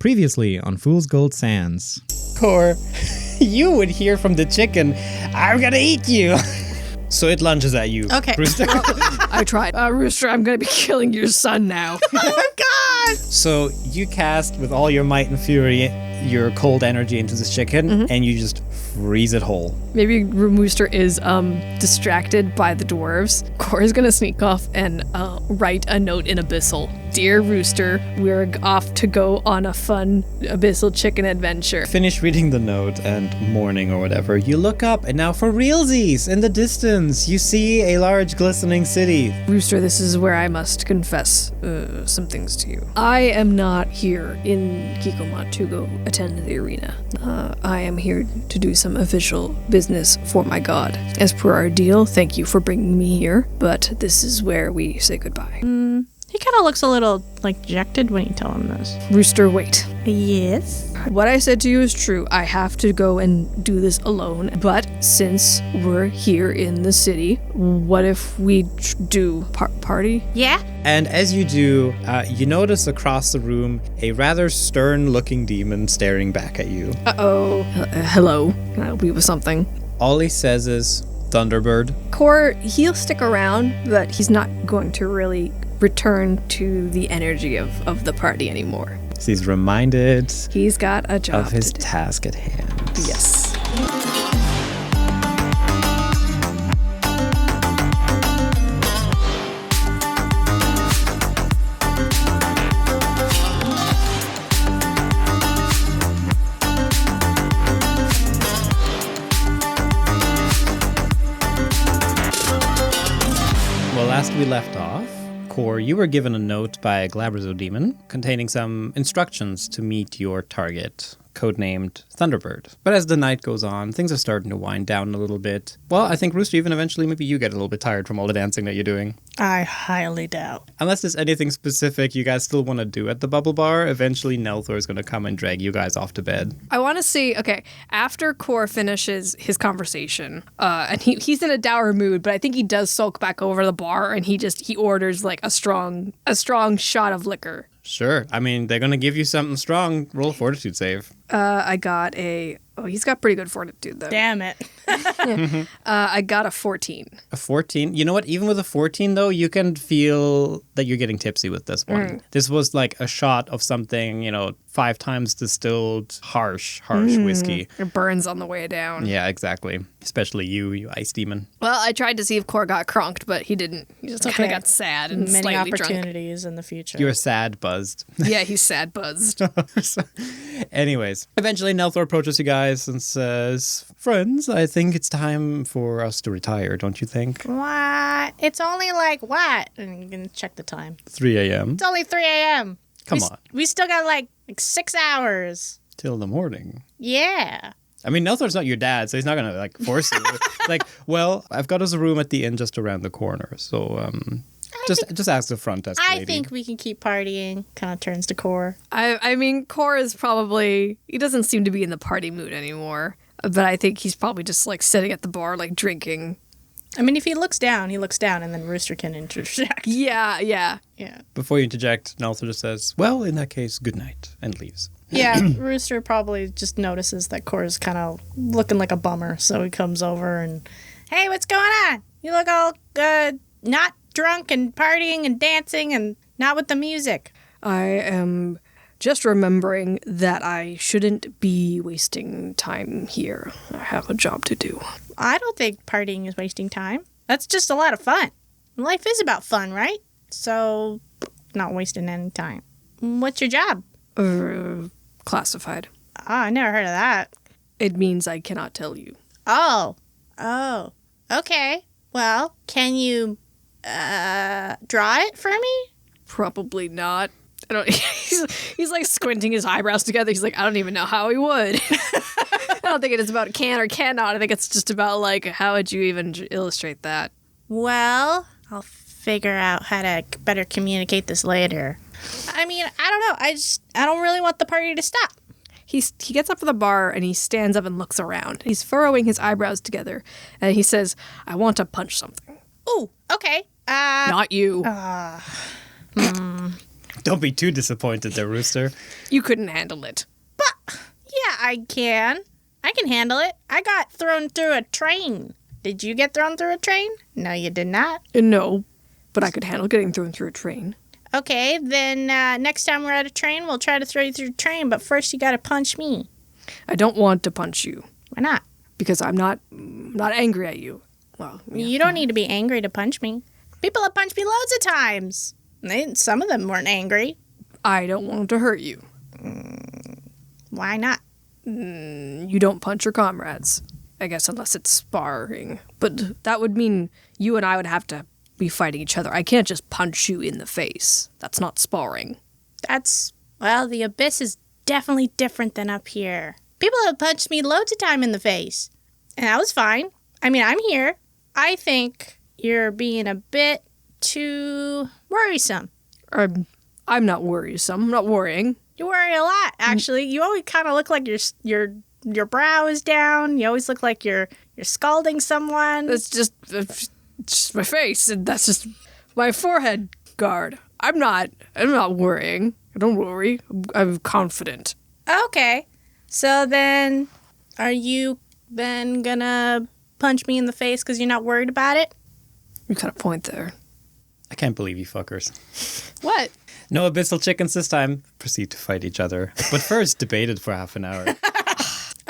Previously on Fool's Gold Sands. Core, you would hear from the chicken, I'm gonna eat you. So it lunges at you. Okay. Rooster. I tried. Rooster, I'm going to be killing your son now. Oh my god! So you cast with all your might and fury your cold energy into this chicken, and you just freeze it whole. Maybe Rooster is distracted by the dwarves. Cora's going to sneak off and write a note in Abyssal. Dear Rooster, we're off to go on a fun Abyssal chicken adventure. Finish reading the note and morning or whatever. You look up, and now for realsies, in the distance, you see a large glistening city. Rooster, this is where I must confess some things to you. I am not here in Kikomat to go attend the arena. I am here to do some official business for my god. As per our deal, thank you for bringing me here, but this is where we say goodbye. He kind of looks a little, dejected when you tell him this. Rooster, wait. Yes? What I said to you is true. I have to go and do this alone. But since we're here in the city, what if we do party? Yeah? And as you do, you notice across the room a rather stern-looking demon staring back at you. Uh-oh. Hello. Can I help you with something? All he says is, Thunderbird. Core, he'll stick around, but he's not going to really return to the energy of the party anymore. He's reminded He's got a job of his to do. task at hand. Yes. Well, last we left off, Core, you were given a note by a Glabrazo demon containing some instructions to meet your target, codenamed Thunderbird. But as the night goes on, things are starting to wind down a little bit. Well, I think, Rooster, even eventually maybe you get a little bit tired from all the dancing that you're doing. I highly doubt. Unless there's anything specific you guys still want to do at the bubble bar, eventually Nelthor is going to come and drag you guys off to bed. I want to see, okay, after Core finishes his conversation, and he's in a dour mood, but I think he does sulk back over the bar and he orders like a strong shot of liquor. Sure. I mean, they're going to give you something strong. Roll a fortitude save. I got he's got pretty good fortitude though. Damn it. I got a 14. A 14? You know what? Even with a 14, though, you can feel that you're getting tipsy with this one. This was like a shot of something, 5 times distilled, harsh whiskey. It burns on the way down. Yeah, exactly. Especially you ice demon. Well, I tried to see if Core got cronked, but he didn't. He just kind of got sad and Many slightly drunk. opportunities in the future. You're sad buzzed. Yeah, he's sad buzzed. Anyways, eventually Nelthor approaches you guys and says, friends, I think it's time for us to retire, don't you think? What? It's only what? And you can check the time. 3 a.m. It's only 3 a.m. Come on. We still got like 6 hours. Till the morning. Yeah. I mean, Nelthor's not your dad, so he's not going to force you. Well, I've got us a room at the inn just around the corner, so just ask the front desk lady. I think we can keep partying. Kind of turns to Core. I mean, Core is probably, he doesn't seem to be in the party mood anymore, but I think he's probably just sitting at the bar, drinking. I mean, if he looks down, and then Rooster can interject. Yeah. Before you interject, Nelthor just says, well, in that case, good night, and leaves. Yeah, Rooster probably just notices that Core's kind of looking like a bummer, so he comes over and, hey, what's going on? You look all not drunk and partying and dancing and not with the music. I am just remembering that I shouldn't be wasting time here. I have a job to do. I don't think partying is wasting time. That's just a lot of fun. Life is about fun, right? So, not wasting any time. What's your job? Classified. Oh, I never heard of that. It means I cannot tell you. Oh. Okay. Well, can you draw it for me? Probably not. I don't. He's squinting his eyebrows together. He's like, I don't even know how he would. I don't think it is about can or cannot. I think it's just about how would you even illustrate that? Well, I'll figure out how to better communicate this later. I mean, I don't know. I don't really want the party to stop. He gets up from the bar and he stands up and looks around. He's furrowing his eyebrows together and he says, I want to punch something. Ooh, okay. Not you. Don't be too disappointed there, Rooster. You couldn't handle it. Yeah, I can. I can handle it. I got thrown through a train. Did you get thrown through a train? No, you did not. No, but I could handle getting thrown through a train. Okay, then next time we're at a train, we'll try to throw you through the train, but first you gotta punch me. I don't want to punch you Why not? because I'm not angry at you. Well, yeah. You don't need to be angry to punch me. People have punched me loads of times. Some of them weren't angry. I don't want to hurt you. Why not? You don't punch your comrades, I guess, unless it's sparring. But that would mean you and I would have to be fighting each other. I can't just punch you in the face. That's not sparring. Well, the abyss is definitely different than up here. People have punched me loads of time in the face, and that was fine. I mean, I'm here. I think you're being a bit too worrisome. I'm not worrisome. I'm not worrying. You worry a lot, actually. You always kind of look like your brow is down. You always look like you're scalding someone. That's just my face, and that's just my forehead guard. I'm not worrying. Don't worry. I'm confident. Okay. So then, are you then gonna punch me in the face because you're not worried about it? You got a point there. I can't believe you fuckers. What? No abyssal chickens this time. Proceed to fight each other. But first, debated for half an hour.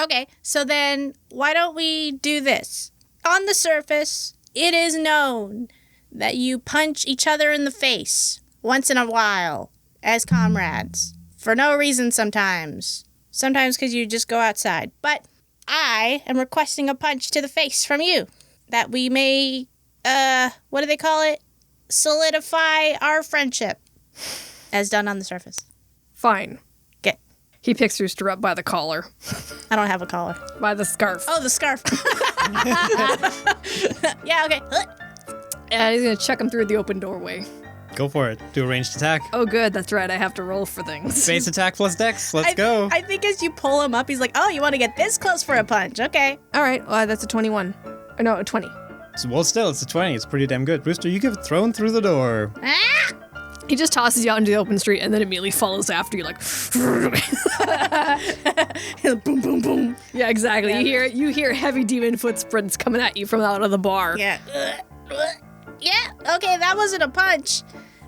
Okay, so then why don't we do this? On the surface, it is known that you punch each other in the face once in a while as comrades. For no reason sometimes. Sometimes because you just go outside. But I am requesting a punch to the face from you. That we may, what do they call it? Solidify our friendship. As done on the surface. Fine. Get. He picks Rooster up by the collar. I don't have a collar. By the scarf. Oh, the scarf. Yeah, okay. And he's going to check him through the open doorway. Go for it. Do a ranged attack. Oh, good. That's right. I have to roll for things. Base attack plus dex. Let's go. I think as you pull him up, he's like, oh, you want to get this close for a punch. Okay. All right. Well, that's a 21. Or no, a 20. Well, still, it's a 20. It's pretty damn good. Rooster, you get thrown through the door. Ah! He just tosses you out into the open street and then immediately follows after you like Boom, boom, boom. Yeah, exactly. You hear heavy demon footprints coming at you from out of the bar. Yeah. Yeah, okay, that wasn't a punch.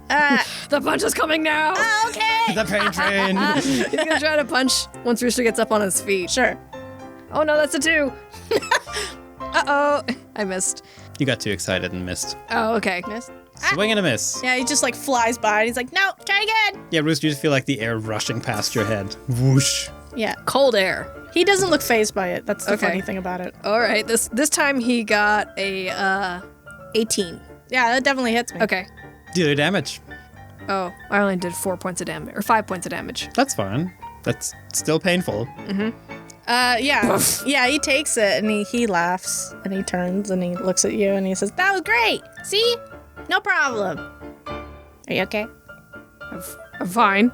The punch is coming now. Okay. The pain train. He's gonna try to punch once Rooster gets up on his feet. Sure. Oh no, that's a 2. Uh-oh. I missed. You got too excited and missed. Oh, okay. Missed. Swing and a miss. Yeah, he just like flies by and he's like, no, try again. Yeah, Rooster, you just feel like the air rushing past your head. Whoosh. Yeah. Cold air. He doesn't look fazed by it. That's the Okay. funny thing about it. All right. This time he got a 18. Yeah, that definitely hits me. Okay. Dealer damage. Oh, I only did 4 points of damage, or 5 points of damage. That's fine. That's still painful. Yeah. Yeah, he takes it and he laughs and he turns and he looks at you and he says, that was great. See? No problem. Are you okay? I'm fine.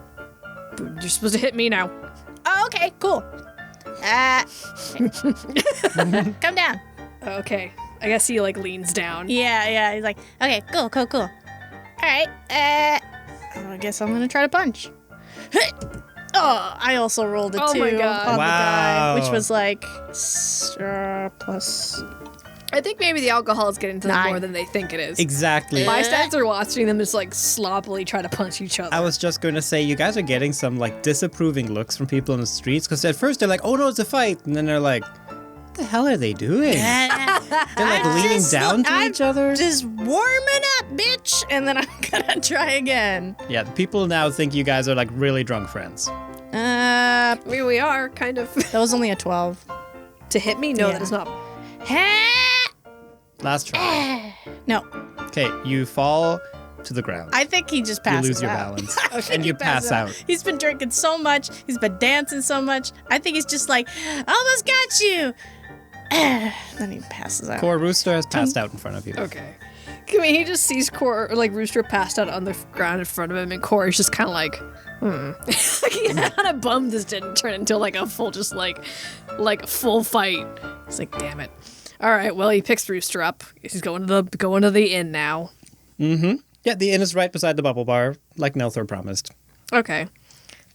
But you're supposed to hit me now. Oh, okay, cool. Come down. Okay. I guess he like leans down. Yeah, he's like, okay, cool. All right, I guess I'm gonna try to punch. Oh, I also rolled a 2 Oh my God. on the die, Wow. which was like plus. I think maybe the alcohol is getting to them 9. more than they think it is. Exactly. Bystanders are watching them just like sloppily try to punch each other. I was just going to say, you guys are getting some like disapproving looks from people in the streets because at first they're like, oh no, it's a fight. And then they're like, what the hell are they doing? They're like leaning down to each other. Just warming up, bitch, and then I'm gonna try again. Yeah, people now think you guys are like really drunk friends. We are kind of. That was only a 12. To hit me? No, Yeah. that is not. Last try. No, Okay, you fall to the ground. I think he just You passes lose your out. balance. I think And he you pass passes out. He's been drinking so much. He's been dancing so much. I think he's just like, almost got you. Then he passes out. Poor Rooster has passed out in front of you. Okay. I mean, he just sees Rooster passed out on the ground in front of him, and Corey's just kind of like, He's kind of bummed this didn't turn into like a full, just like full fight. He's like, damn it. All right, well, he picks Rooster up. He's going to the inn now. Yeah, the inn is right beside the bubble bar, like Nelthor promised. Okay.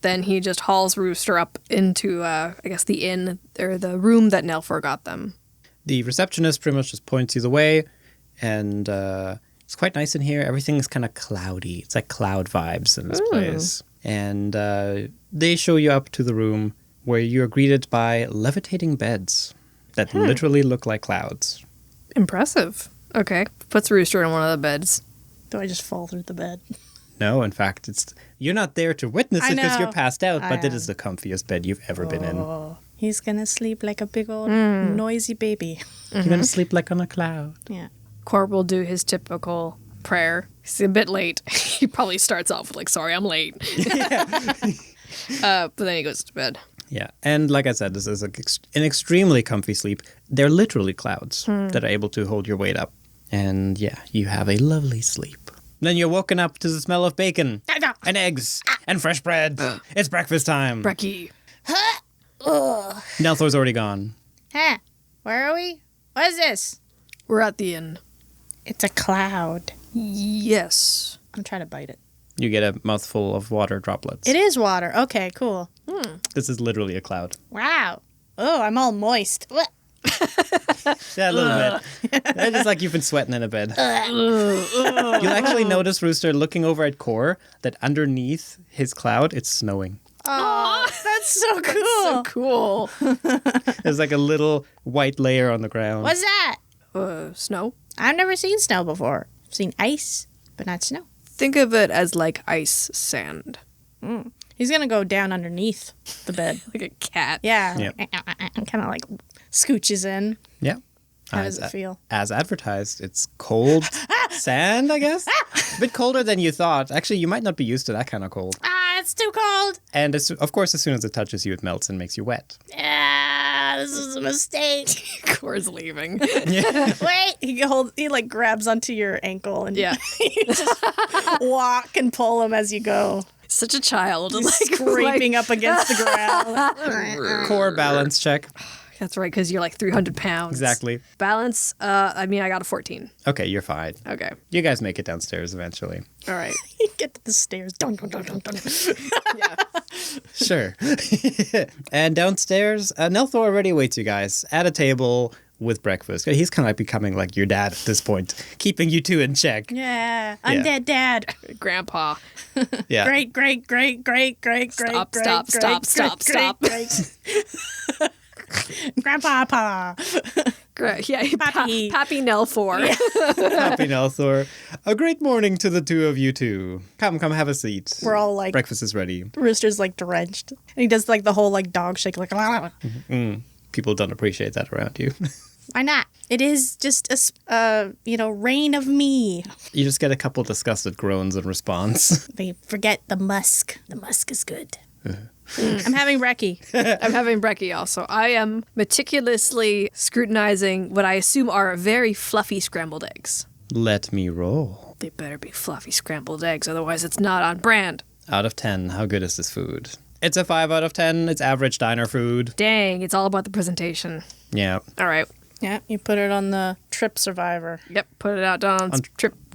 Then he just hauls Rooster up into, I guess, the inn, or the room that Nelthor got them. The receptionist pretty much just points you the way, and it's quite nice in here. Everything is kind of cloudy. It's like cloud vibes in this place. And they show you up to the room where you're greeted by levitating beds that literally look like clouds. Impressive. Okay. Puts Rooster in one of the beds. Do I just fall through the bed? No, in fact, you're not there to witness I it because you're know. passed out, I but it am. is the comfiest bed you've ever been in. Oh, he's gonna sleep like a big old noisy baby. You're going to sleep like on a cloud. Yeah. Corb will do his typical prayer. He's a bit late. He probably starts off with, like, sorry, I'm late. But then he goes to bed. Yeah, and like I said, this is an extremely comfy sleep. They're literally clouds that are able to hold your weight up. And yeah, you have a lovely sleep. Then you're woken up to the smell of bacon and eggs and fresh bread. It's breakfast time. Brecky. Nelthor's already gone. Huh? Where are we? What is this? We're at the inn. It's a cloud. Yes. I'm trying to bite it. You get a mouthful of water droplets. It is water. Okay, cool. This is literally a cloud. Wow. Oh, I'm all moist. What? Yeah, a little bit. It's just like you've been sweating in a bed. You'll actually notice, Rooster, looking over at Core, that underneath his cloud, it's snowing. Oh, that's so cool. So cool. There's like a little white layer on the ground. What's that? Snow? I've never seen snow before. I've seen ice, but not snow. Think of it as like ice sand. He's gonna go down underneath the bed. Like a cat. Yeah. Yep. Kind of like scooches in. Yeah. How does it feel? As advertised, it's cold sand, I guess. A bit colder than you thought. Actually, you might not be used to that kind of cold. Ah, it's too cold. And of course, as soon as it touches you, it melts and makes you wet. Ah, this is a mistake. Core's leaving. Wait, he like grabs onto your ankle and Yeah. you just walk and pull him as you go. Such a child. Like, Scraping up against the ground. Core balance check. That's right, because you're like 300 pounds. Exactly. Balance, I got a 14. Okay, you're fine. Okay. You guys make it downstairs eventually. All right. You get to the stairs. Dun, dun, dun, dun, dun. Yeah. Sure. And downstairs, Nelthor already awaits you guys at a table with breakfast. He's kind of like becoming like your dad at this point, keeping you two in check. Yeah. Undead dad. Grandpa. Yeah. Great. Stop. Grandpapa. Yeah, Pappy. Pappy Nelthor. Happy Nelthor. A great morning to the two of you two. Come, have a seat. We're all like, Breakfast is ready. Rooster's like drenched. And he does like the whole like dog shake, like, People don't appreciate that around you. why not? It is just a, reign of me. You just get a couple disgusted groans in response. They forget the musk. The musk is good. I'm having brekkie. I'm having brekkie also. I am meticulously scrutinizing what I assume are very fluffy scrambled eggs. Let me roll. They better be fluffy scrambled eggs, otherwise it's not on brand. Out of 10, how good is this food? It's a 5 out of 10. It's average diner food. Dang, it's all about the presentation. Yeah. All right. Yeah, you put it on the Trip Survivor. Yep, put it out on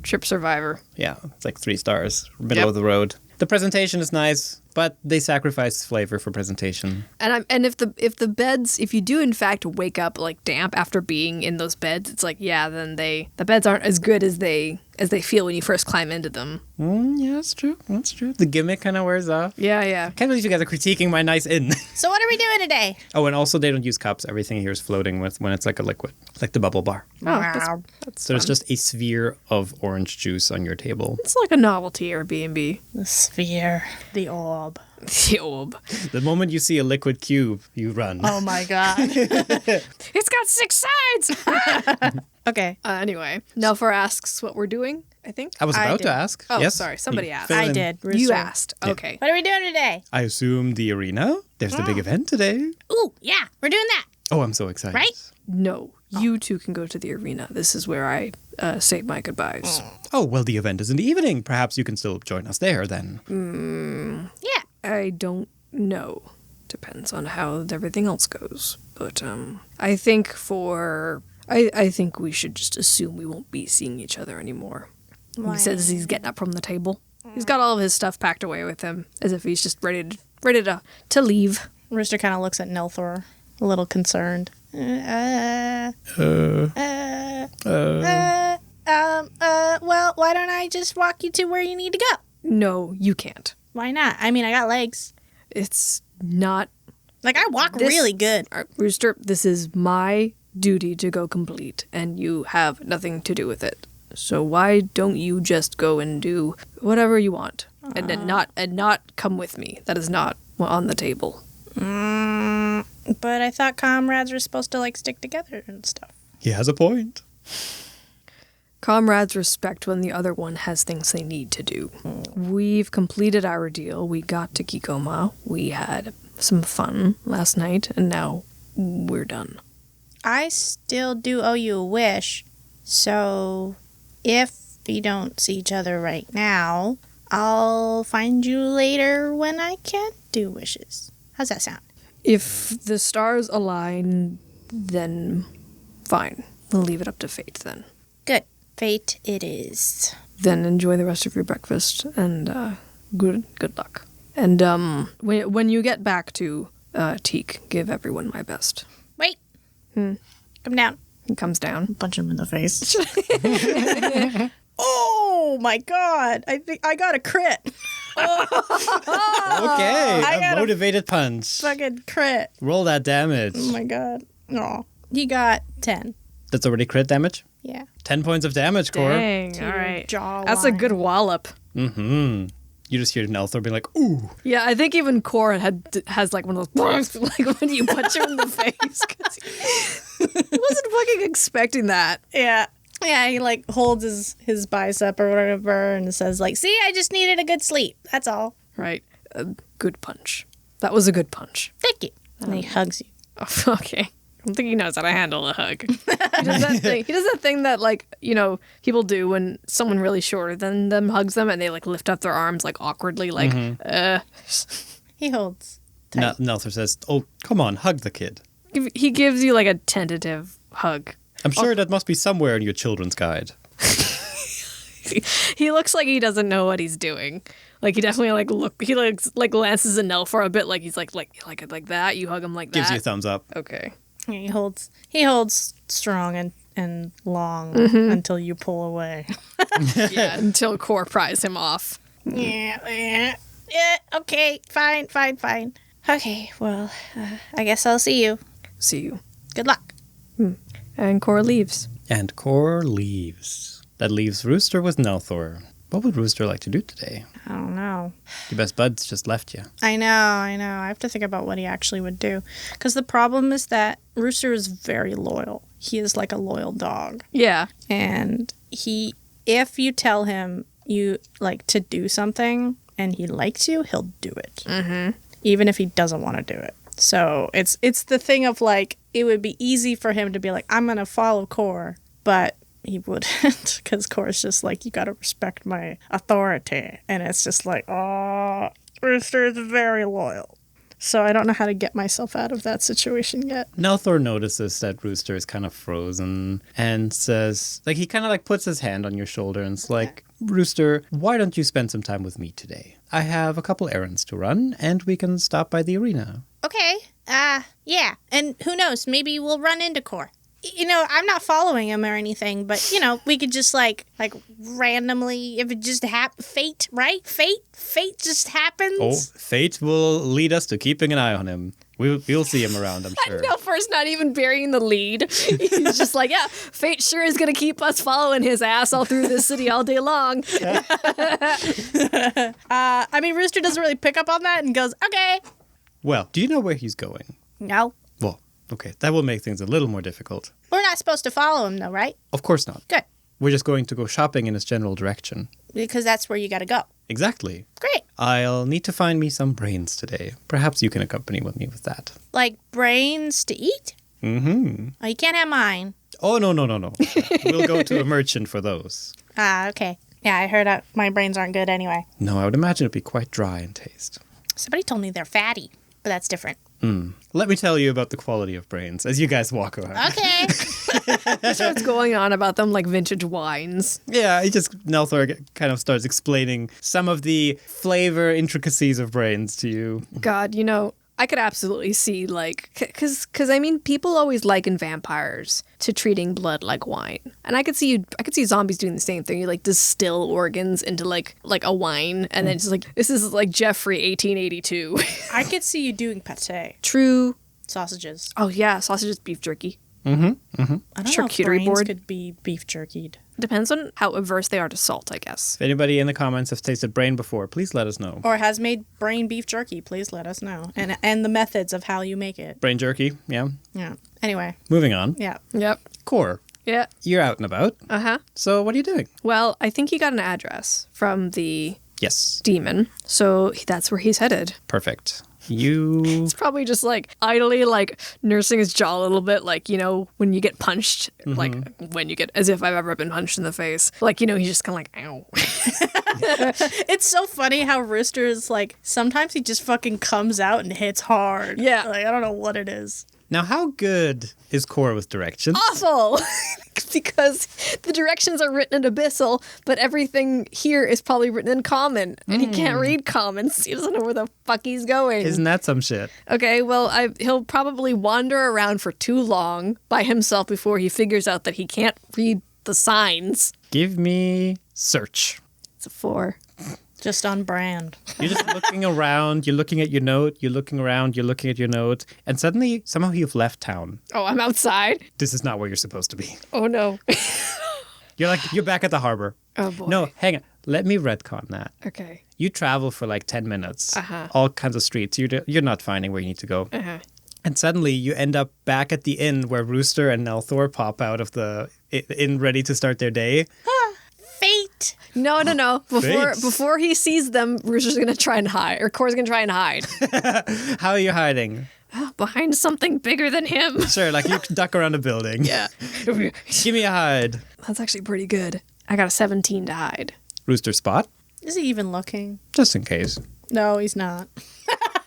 Trip Survivor. Yeah, it's like 3 stars. Middle of the road. The presentation is nice, but they sacrifice flavor for presentation. And if you do in fact wake up like damp after being in those beds, it's like, yeah, then the beds aren't as good as they feel when you first climb into them. Yeah, that's true. That's true. The gimmick kind of wears off. Yeah. Can't believe you guys are critiquing my nice inn. So what are we doing today? Oh, and also they don't use cups. Everything here is floating when it's like a liquid, like the bubble bar. Wow. That's So fun. it's just a sphere of orange juice on your table. It's like a novelty Airbnb. The sphere. The orb. The orb. The moment you see a liquid cube, you run. Oh my god. It's got 6 sides! Okay. Anyway, Nelthor asks what we're doing, I think. I was I about did. to ask. Oh, yes? sorry, somebody You asked. fill I in. did. You Rooster. asked. Okay. What are we doing today? I assume the arena? There's the big event today. Ooh, yeah, we're doing that. Oh, I'm so excited. Right? No, you two can go to the arena. This is where I say my goodbyes. Oh, well, the event is in the evening. Perhaps you can still join us there then. Yeah. I don't know. Depends on how everything else goes. But I think I think we should just assume we won't be seeing each other anymore. Why? He says he's getting up from the table. He's got all of his stuff packed away with him, as if he's just ready to leave. Rooster kind of looks at Nelthor, a little concerned. Well, why don't I just walk you to where you need to go? No, you can't. Why not? I mean, I got legs. It's not... Like, I walk really good. Rooster, this is my duty to go complete, and you have nothing to do with it. So why don't you just go and do whatever you want, and not come with me? That is not on the table. But I thought comrades were supposed to, like, stick together and stuff. He has a point. Comrades respect when the other one has things they need to do. We've completed our deal. We got to Kikoma. We had some fun last night, and now we're done. I still do owe you a wish, so if we don't see each other right now, I'll find you later when I can't do wishes. How's that sound? If the stars align, then fine. We'll leave it up to fate then. Good. Fate it is. Then enjoy the rest of your breakfast, and good luck. And when you get back to Teak, give everyone my best. Wait. Come down. He comes down. Punch him in the face. Oh my god. I think I got a crit. Okay, a motivated punch. Fucking crit. Roll that damage. Oh my god. No. He got 10. That's already crit damage? Yeah. 10 points of damage, Cor. Dang, all right. Jawline. That's a good wallop. Mm-hmm. You just hear Nelthor being like, ooh. Yeah, I think even Cor has like one of those, like when you punch him in the face. 'Cause he wasn't fucking expecting that. Yeah. Yeah, he like holds his bicep or whatever and says like, see, I just needed a good sleep. That's all. Right. A good punch. That was a good punch. Thank you. And he hugs you. Oh, okay. I don't think he knows how to handle a hug. He does that thing that, like, you know, people do when someone really shorter than them hugs them and they, like, lift up their arms, like, awkwardly, like, He holds. Nelthor says, oh, come on, hug the kid. He gives you, like, a tentative hug. I'm sure that must be somewhere in your children's guide. He looks like he doesn't know what he's doing. Like, he definitely, he glances at Nelthor a bit like he's like that. You hug him like that. Gives you a thumbs up. Okay. He holds strong and long until you pull away. Yeah, until Cor pries him off. Yeah, okay, fine. Okay, well, I guess I'll see you. See you. Good luck. And Cor leaves. And Cor leaves. That leaves Rooster with Nelthor. What would Rooster like to do today? I don't know. Your best buds just left you. I know. I have to think about what he actually would do. Because the problem is that Rooster is very loyal. He is like a loyal dog. Yeah. And if you tell him you like to do something and he likes you, he'll do it. Mm-hmm. Even if he doesn't want to do it. So it's the thing of like, it would be easy for him to be like, I'm going to follow Cor, but he wouldn't, because Cor's just like, you gotta respect my authority. And it's just like, oh, Rooster is very loyal. So I don't know how to get myself out of that situation yet. Nelthor notices that Rooster is kind of frozen and says, like, he kind of like puts his hand on your shoulder and it's like, Rooster, why don't you spend some time with me today? I have a couple errands to run and we can stop by the arena. Okay, yeah. And who knows, maybe we'll run into Cor. You know, I'm not following him or anything, but, you know, we could just, like randomly, if it just fate, right? Fate just happens. Oh, fate will lead us to keeping an eye on him. We'll see him around, I'm sure. Nelthor's not even burying the lead. He's just like, yeah, fate sure is going to keep us following his ass all through this city all day long. I mean, Rooster doesn't really pick up on that and goes, okay. Well, do you know where he's going? No. Well, okay, that will make things a little more difficult. We're not supposed to follow him, though, right? Of course not. Good. We're just going to go shopping in his general direction. Because that's where you gotta go. Exactly. Great. I'll need to find me some brains today. Perhaps you can accompany me with that. Like brains to eat? Mm-hmm. Oh, you can't have mine. Oh, no. We'll go to a merchant for those. Ah, okay. Yeah, I heard my brains aren't good anyway. No, I would imagine it'd be quite dry in taste. Somebody told me they're fatty, but that's different. Let me tell you about the quality of brains as you guys walk around. Okay. Starts going on about them like vintage wines. Yeah, Nelthor kind of starts explaining some of the flavor intricacies of brains to you. God, I could absolutely see, like, because I mean, people always liken vampires to treating blood like wine, and I could see zombies doing the same thing. You like distill organs into like a wine, and then it's like, this is like Jeffrey 1882. I could see you doing pate. True. Sausages. Oh yeah, sausages, beef jerky. I don't know if Charcuterie brains board. could be beef jerkied. Depends on how averse they are to salt, I guess. If anybody in the comments has tasted brain before, please let us know. Or has made brain beef jerky, please let us know. And the methods of how you make it. Brain jerky, yeah. Yeah. Anyway. Moving on. Yeah. Yep. Core, Yeah. you're out and about. Uh-huh. So what are you doing? Well, I think he got an address from the Yes. demon, so that's where he's headed. Perfect. You... He's probably just like idly like nursing his jaw a little bit, like, when you get punched, like when you get, as if I've ever been punched in the face. Like, he's just kind of like, ow. It's so funny how Rooster is like, sometimes he just fucking comes out and hits hard. Yeah. Like, I don't know what it is. Now, how good is Core with directions? Awful! Because the directions are written in Abyssal, but everything here is probably written in Common, and he can't read Common, so he doesn't know where the fuck he's going. Isn't that some shit? Okay, well, he'll probably wander around for too long by himself before he figures out that he can't read the signs. Give me search. It's a 4. Just on brand. You're just looking around, you're looking at your note, you're looking around, you're looking at your note, and suddenly, somehow you've left town. Oh, I'm outside? This is not where you're supposed to be. Oh, no. You're back at the harbor. Oh, boy. No, hang on. Let me retcon that. Okay. You travel for like 10 minutes, Uh-huh. all kinds of streets. You're not finding where you need to go. Uh-huh. And suddenly you end up back at the inn where Rooster and Nelthor pop out of the inn ready to start their day. Fate. No. Thanks. Before he sees them, Rooster's going to try and hide, or Core's going to try and hide. How are you hiding? Behind something bigger than him. Sure, like you duck around a building. Yeah. Give me a hide. That's actually pretty good. I got a 17 to hide. Rooster spot, Is he even looking? just in case. No, he's not.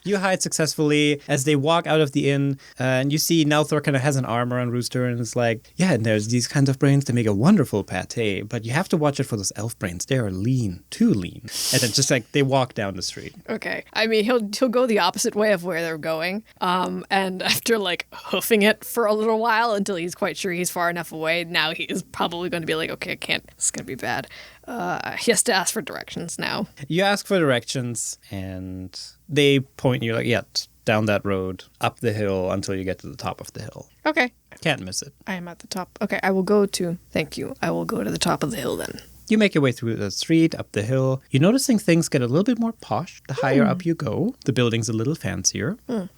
You hide successfully as they walk out of the inn, and you see Nelthor kind of has an arm around Rooster, and it's like, yeah, and there's these kinds of brains that make a wonderful pate, but you have to watch it for those elf brains. They are lean, too lean. And then just like they walk down the street. Okay. I mean, he'll go the opposite way of where they're going. And after like hoofing it for a little while until he's quite sure he's far enough away, now he is probably going to be like, okay, I can't. It's going to be bad. He has to ask for directions now. You ask for directions, and they point you like, yeah, down that road, up the hill until you get to the top of the hill. Okay. Can't miss it. I am at the top. Okay, I will go to... Thank you. I will go to the top of the hill then. You make your way through the street, up the hill. You're noticing things get a little bit more posh the higher up you go. The building's a little fancier.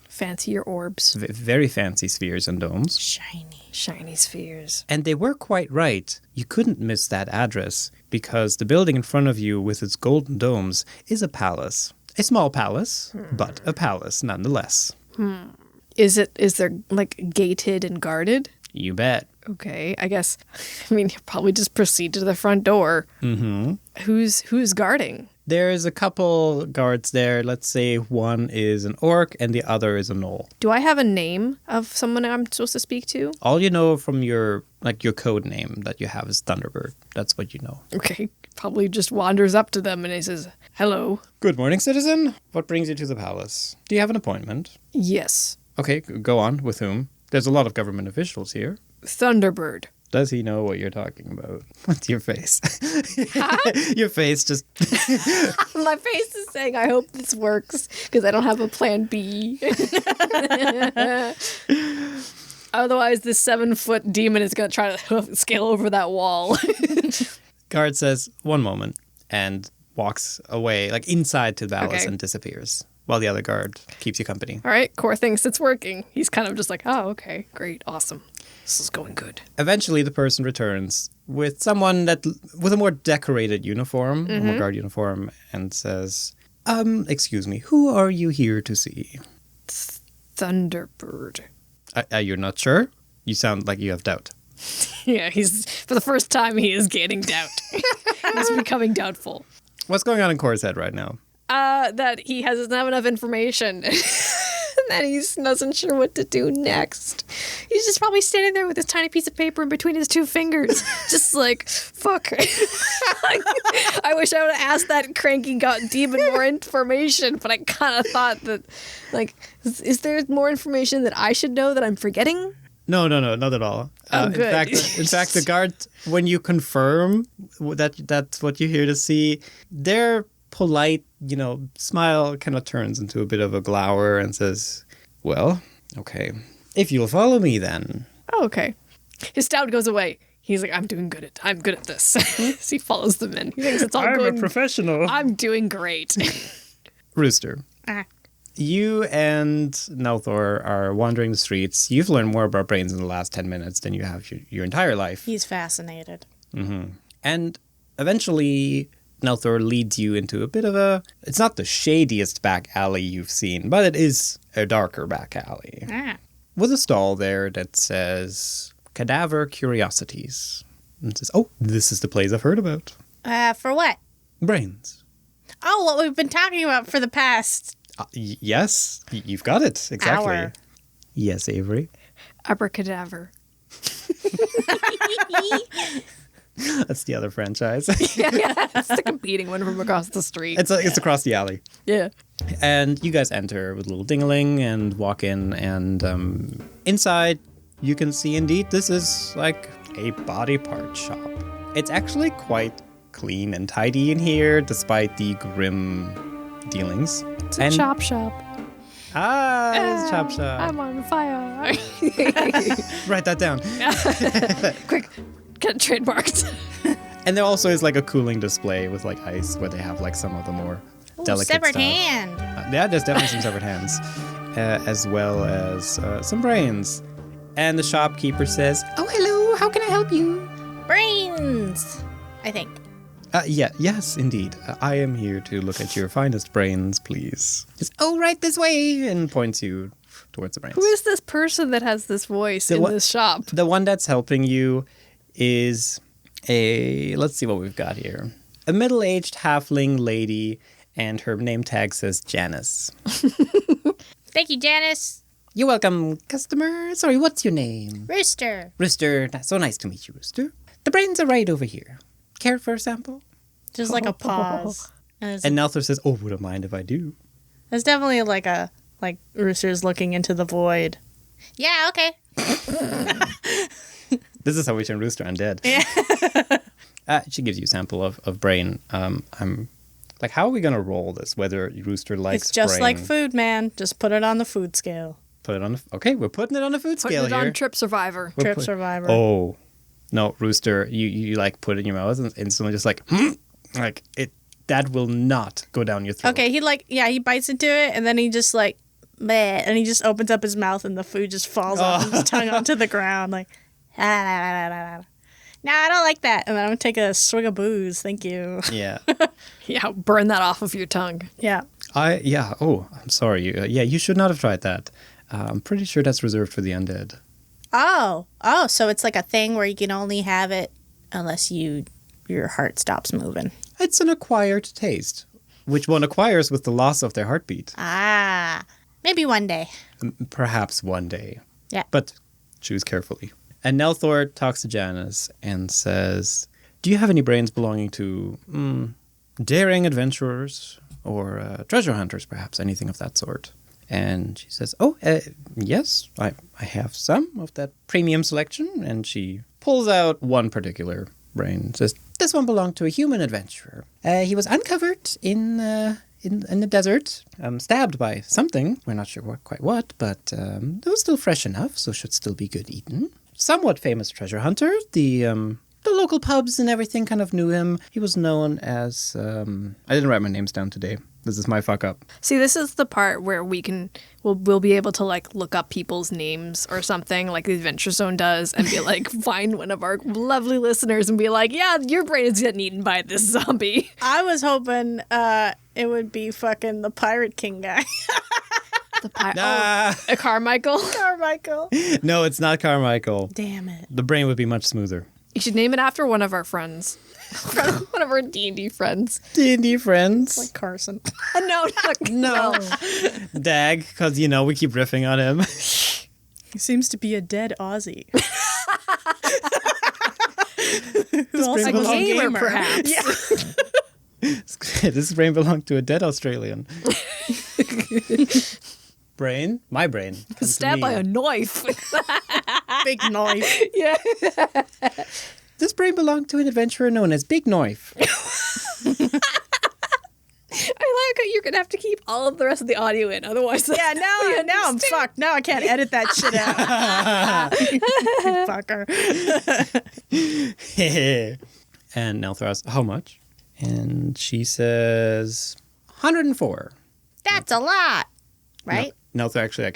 Fancier orbs. Very fancy spheres and domes. Shiny. Shiny spheres. And they were quite right. You couldn't miss that address because the building in front of you with its golden domes is a palace. A small palace, but a palace nonetheless. Is there like gated and guarded? You bet. Okay, I guess. I mean, he'll probably just proceed to the front door. Mm-hmm. Who's guarding? There's a couple guards there. Let's say one is an orc and the other is a gnoll. Do I have a name of someone I'm supposed to speak to? All you know from your code name that you have is Thunderbird. That's what you know. Okay, probably just wanders up to them and he says, "Hello." Good morning, citizen. What brings you to the palace? Do you have an appointment? Yes. Okay, go on. With whom? There's a lot of government officials here. Thunderbird. Does he know what you're talking about? What's your face? Your face just... My face is saying, I hope this works, because I don't have a plan B. Otherwise, this 7-foot demon is going to try to scale over that wall. Guard says, 1 moment, and walks away, like inside to the palace Okay. and disappears, while the other guard keeps you company. All right, Core thinks it's working. He's kind of just like, oh, okay, great, awesome. This is going good. Eventually, the person returns with someone with a more decorated uniform, a more guard uniform, and says, excuse me, who are you here to see? Thunderbird. You're not sure? You sound like you have doubt. Yeah, for the first time, he is gaining doubt. He's becoming doubtful. What's going on in Core's head right now? That he doesn't have enough information. then he wasn't sure what to do next. He's just probably standing there with this tiny piece of paper in between his two fingers, just like, fuck. Like, I wish I would have asked that cranky demon more information, but I kind of thought that, like, is there more information that I should know that I'm forgetting? No, not at all. Oh, good. In fact, the guard, when you confirm that's what you're here to see, their polite, smile kind of turns into a bit of a glower and says, well, okay, if you'll follow me then. Oh, okay. His doubt goes away. He's like, I'm good at this. So he follows them in. He thinks it's all going. I'm a professional. I'm doing great. Rooster. You and Nelthor are wandering the streets. You've learned more about brains in the last 10 minutes than you have your entire life. He's fascinated. Mm-hmm. And eventually, Nelthor leads you into a bit of it's not the shadiest back alley you've seen, but it is a darker back alley. With a stall there that says, Cadaver Curiosities. And it says, oh, this is the place I've heard about. For what? Brains. Oh, what we've been talking about for the past... Yes, you've got it. Exactly. Hour. Yes, Avery. Abracadaver. That's the other franchise. Yeah, it's the competing one from across the street. It's across the alley. Yeah. And you guys enter with a little ding-a-ling and walk in, and inside you can see indeed this is like a body part shop. It's actually quite clean and tidy in here, despite the grim dealings. It's a chop shop. It's a chop shop. I'm on fire. Write that down. Quick, get trademarked. And there also is like a cooling display with like ice where they have like some of the more delicate severed stuff. hand. Yeah, there's definitely some severed hands, as well as some brains. And the shopkeeper says, "Oh, hello. How can I help you?" Brains, I think. Yes, indeed. I am here to look at your finest brains, please. Just, right this way, and points you towards the brains. Who is this person that has this voice in this shop? The one that's helping you is let's see what we've got here. A middle-aged halfling lady, and her name tag says Janice. Thank you, Janice. You're welcome, customer. Sorry, what's your name? Rooster. Rooster. So nice to meet you, Rooster. The brains are right over here. Care for a sample? Just like a pause. And Nelthor says, oh, wouldn't mind if I do. There's definitely like Rooster's looking into the void. Yeah, okay. This is how we turn Rooster undead. Yeah. She gives you a sample of brain. I'm like, how are we going to roll this? Whether Rooster likes It's just brain. like food, man. Just put it on the food scale. Put it on okay, we're putting it on the food scale Putting it here. on Trip Survivor. Trip Survivor. Oh. No, Rooster, you like put it in your mouth and instantly just like it. That will not go down your throat. Okay, he bites into it and then he just like, bleh, and he just opens up his mouth and the food just falls off his tongue onto the ground like, no, I don't like that. And then I'm gonna take a swig of booze. Thank you. Yeah. Yeah, burn that off of your tongue. Yeah. Oh, I'm sorry. You should not have tried that. I'm pretty sure that's reserved for the undead. Oh, so it's like a thing where you can only have it unless your heart stops moving. It's an acquired taste, which one acquires with the loss of their heartbeat. Maybe one day. Perhaps one day. Yeah. But choose carefully. And Nelthor talks to Janice and says, do you have any brains belonging to daring adventurers or treasure hunters, perhaps, anything of that sort? And she says, yes, I have some of that premium selection. And she pulls out one particular brain and says, this one belonged to a human adventurer. He was uncovered in the desert, stabbed by something. We're not sure quite what, but it was still fresh enough, so should still be good eaten. Somewhat famous treasure hunter. The local pubs and everything kind of knew him. He was known as... I didn't write my names down today. This is my fuck up. See, this is the part where we'll be able to like look up people's names or something like the Adventure Zone does and be like, find one of our lovely listeners and be like, yeah, your brain is getting eaten by this zombie. I was hoping it would be fucking the Pirate King guy. Carmichael? Carmichael. No, it's not Carmichael. Damn it. The brain would be much smoother. You should name it after one of our friends. One of our D&D friends. D&D friends. Like Carson. No. Dag, because, we keep riffing on him. He seems to be a dead Aussie. Who's brain also belongs- a gamer, perhaps. Yeah. This brain belonged to a dead Australian. Brain? My brain. Stabbed by a knife. Big knife. Yeah. This brain belonged to an adventurer known as Big Knife. I like how you're going to have to keep all of the rest of the audio in. Otherwise, Yeah, now I'm fucked. Now I can't edit that shit out. You fucker. And Nelthor asks, how much? And she says, 104. That's a lot. Right? Nelthor actually,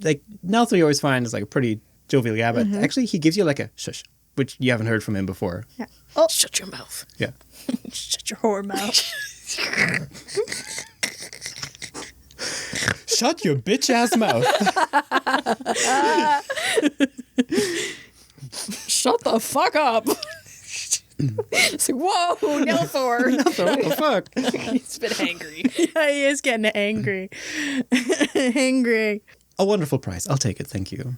like Nelthor you always find is like a pretty jovial guy, but actually he gives you like a shush, which you haven't heard from him before. Yeah. Oh, shut your mouth. Yeah. shut your whore mouth. Shut your bitch ass mouth. Shut the fuck up. It's like, whoa, Nelthor. What the fuck? He's a bit angry. Yeah, he is getting angry. Angry. A wonderful price. I'll take it. Thank you.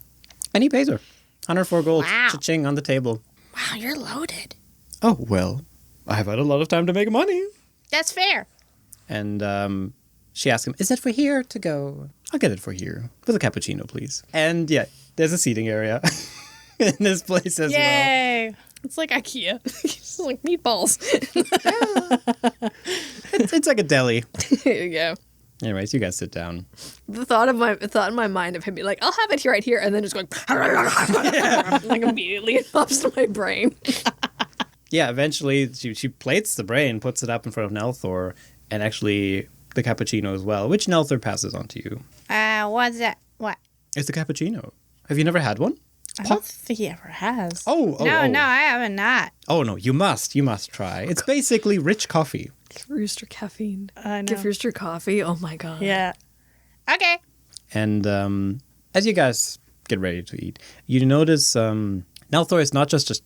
And he pays her 104 gold. Wow. Cha-ching on the table. Wow, you're loaded. Oh, well, I have had a lot of time to make money. That's fair. And she asks him, is it for here to go? I'll get it for here. With a cappuccino, please. And yeah, there's a seating area in this place as well. Yay. It's like IKEA. It's like meatballs. It's like a deli. There you go. Anyways, you guys sit down. The thought in my mind of him being like, I'll have it right here, and then just going like immediately it pops to my brain. Yeah, eventually she plates the brain, puts it up in front of Nelthor, and actually the cappuccino as well, which Nelthor passes on to you. What's that? What? It's the cappuccino. Have you never had one? I don't think he ever has. No, No, I haven't not. Oh, no, you must try. It's basically rich coffee. Rooster caffeine. I know. Give Rooster coffee. Oh my god. Yeah. Okay. And as you guys get ready to eat, you notice Nelthor is not just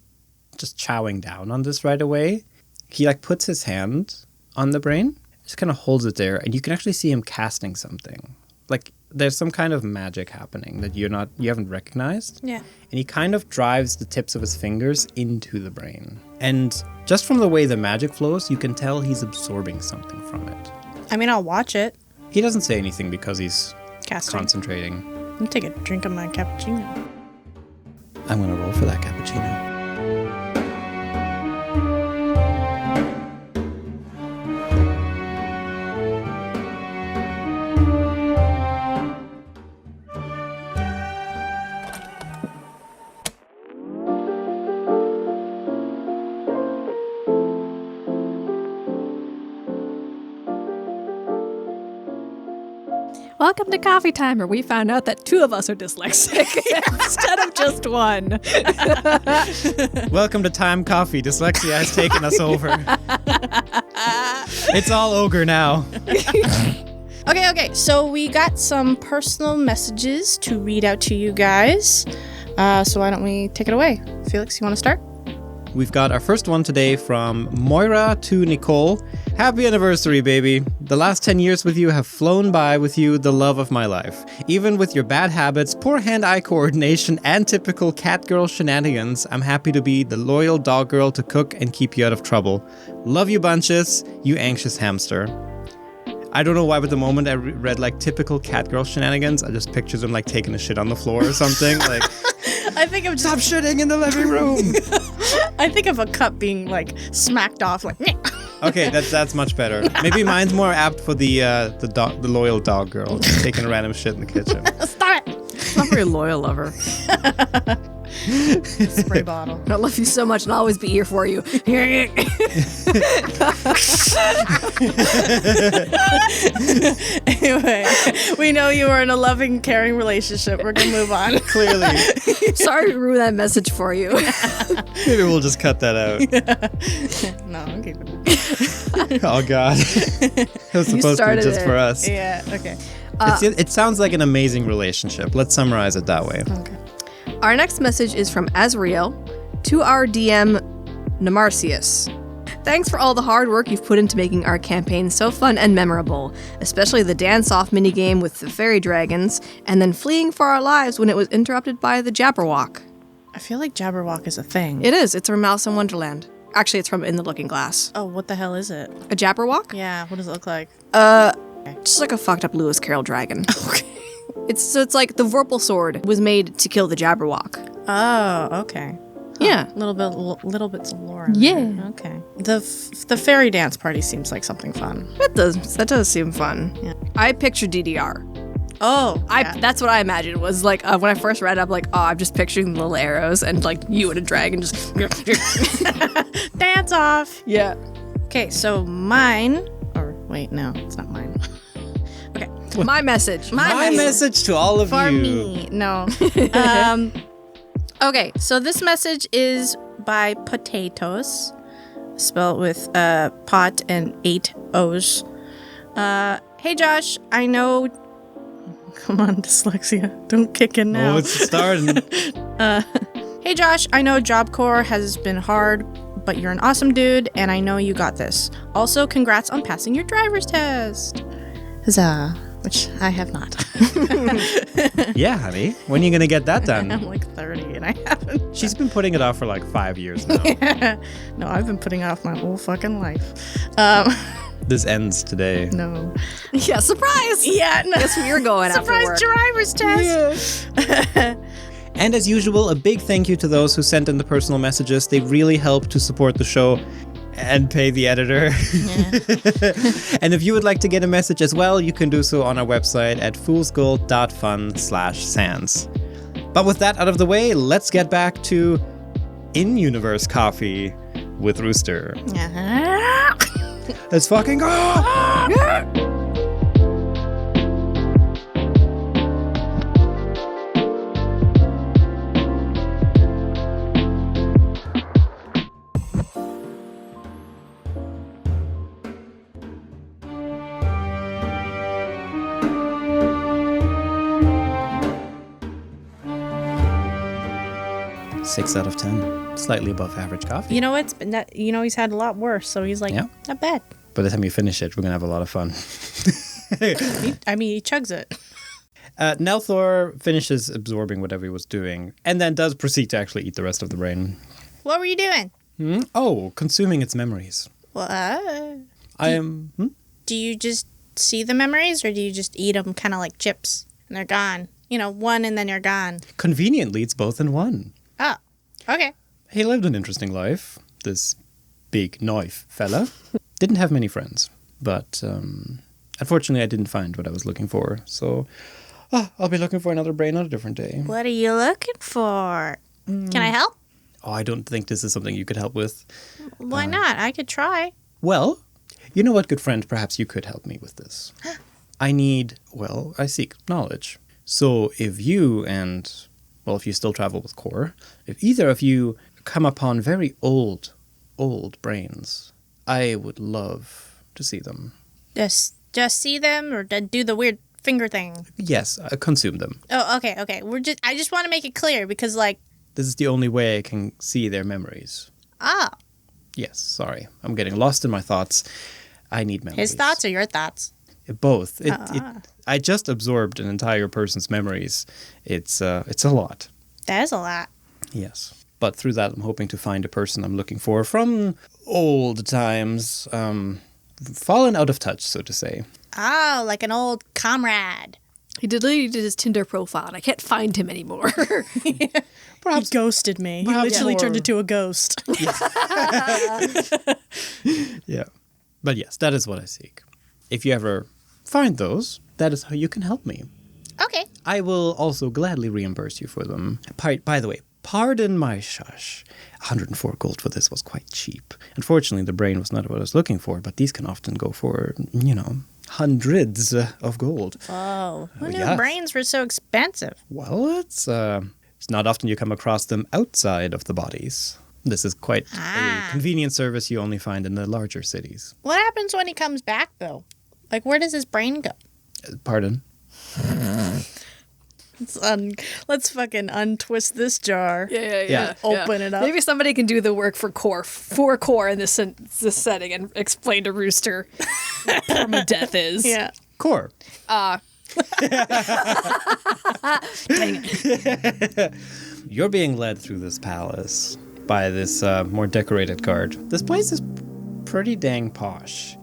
chowing down on this right away. He like puts his hand on the brain, just kind of holds it there, and you can actually see him casting something. Like there's some kind of magic happening that you haven't recognized. Yeah. And he kind of drives the tips of his fingers into the brain. And just from the way the magic flows, you can tell he's absorbing something from it. I mean, I'll watch it. He doesn't say anything because he's Casting. concentrating. I'm gonna take a drink of my cappuccino. I'm going to roll for that cappuccino. Welcome to Coffee Time, where we found out that 2 of us are dyslexic instead of just 1. Welcome to Time Coffee. Dyslexia has taken us over. It's all ogre now. Okay. So we got some personal messages to read out to you guys. So why don't we take it away? Felix, you want to start? We've got our first one today from Moira to Nicole. Happy anniversary, baby. The last 10 years with you have flown by with you, the love of my life. Even with your bad habits, poor hand-eye coordination, and typical cat girl shenanigans, I'm happy to be the loyal dog girl to cook and keep you out of trouble. Love you bunches, you anxious hamster. I don't know why, but the moment I read like typical cat girl shenanigans, I just pictured them like taking a shit on the floor or something. Like, I think of stop shitting in the living room. I think of a cup being like smacked off, like. Okay, that's much better. Maybe mine's more apt for the loyal dog girl just taking a random shit in the kitchen. Stop it! I'm a very loyal lover. Spray bottle. I love you so much and I'll always be here for you. Anyway, we know you are in a loving, caring relationship. We're gonna move on. Clearly. Sorry to ruin that message for you. Maybe we'll just cut that out. No, I'm keeping it. Oh, God. It was supposed to be just for us. Yeah, okay. It sounds like an amazing relationship. Let's summarize it that way. Okay. Our next message is from Azriel to our DM Nemarcius. Thanks for all the hard work you've put into making our campaign so fun and memorable, especially the dance-off minigame with the fairy dragons, and then fleeing for our lives when it was interrupted by the Jabberwock. I feel like Jabberwock is a thing. It is. It's from Alice in Wonderland. Actually, it's from In the Looking Glass. Oh, what the hell is it? A Jabberwock? Yeah, what does it look like? Just like a fucked up Lewis Carroll dragon. Okay. It's like the Vorpal sword was made to kill the Jabberwock. Oh, okay. Yeah. Little bits of lore. Yeah. Okay. The fairy dance party seems like something fun. That does seem fun. Yeah. I pictured DDR. Oh, yeah. That's what I imagined was like when I first read it, I'm like, oh, I'm just picturing the little arrows and like you and a dragon just Dance off. Yeah. Okay, so mine. Or wait, no, it's not mine. Okay. My message. My message to all of For you. me, no. Okay, so this message is by Potatoes, spelled with pot and 8 O's. Hey Josh, I know. Come on, dyslexia, don't kick in now. Oh, it's starting. Hey Josh, I know Job Corps has been hard, but you're an awesome dude, and I know you got this. Also, congrats on passing your driver's test. Huzzah. Which I have not. Yeah, honey. When are you going to get that done? I'm like 30 and I haven't. She's been putting it off for like 5 years now. No, I've been putting it off my whole fucking life. This ends today. No. Yeah, surprise. Yeah, no. Guess we were going Surprise after work. driver's test. Yeah. And as usual, a big thank you to those who sent in the personal messages. They really help to support the show and pay the editor. Yeah. And if you would like to get a message as well, you can do so on our website at foolsgold.fun/sans. But with that out of the way, let's get back to in-universe coffee with Rooster. Let's fucking go! 6 out of 10. Slightly above average coffee. You know what's been that, he's had a lot worse, so he's like, Yeah. not bad. By the time you finish it, we're going to have a lot of fun. He chugs it. Nelthor finishes absorbing whatever he was doing and then does proceed to actually eat the rest of the brain. What were you doing? Oh, consuming its memories. Well, I am... do you just see the memories, or do you just eat them kind of like chips and they're gone? One and then you're gone. Conveniently, it's both in one. Oh, okay. He lived an interesting life, this big knife fella. Didn't have many friends, but unfortunately I didn't find what I was looking for. So I'll be looking for another brain on a different day. What are you looking for? Can I help? Oh, I don't think this is something you could help with. Why not? I could try. Well, you know what, good friend? Perhaps you could help me with this. I seek knowledge. So if you if you still travel with Core, if either of you come upon very old brains, I would love to see them. Just see them, or do the weird finger thing? Yes, consume them. Oh, okay. I just want to make it clear because, This is the only way I can see their memories. oh, Yes, sorry. I'm getting lost in my thoughts. I need memories. his thoughts or your thoughts? Both. I just absorbed an entire person's memories. It's a lot. That is a lot. Yes. But through that, I'm hoping to find a person I'm looking for from old times, fallen out of touch, so to say. Oh, like an old comrade. He deleted his Tinder profile, and I can't find him anymore. Perhaps he ghosted me. He perhaps literally more- turned into a ghost. Yeah. But yes, that is what I seek. If you ever find those, that is how you can help me. Okay. I will also gladly reimburse you for them. By the way, pardon my shush. 104 gold for this was quite cheap. Unfortunately, the brain was not what I was looking for, but these can often go for, hundreds of gold. Oh, who knew yes. brains were so expensive? Well, it's not often you come across them outside of the bodies. This is quite a convenient service you only find in the larger cities. What happens when he comes back, though? Where does his brain go? Pardon? Let's fucking untwist this jar. Yeah. Open it up. Maybe somebody can do the work for Core in this setting and explain to Rooster what permadeath is. Yeah. Core. Dang it. You're being led through this palace by this more decorated guard. This place is pretty dang posh.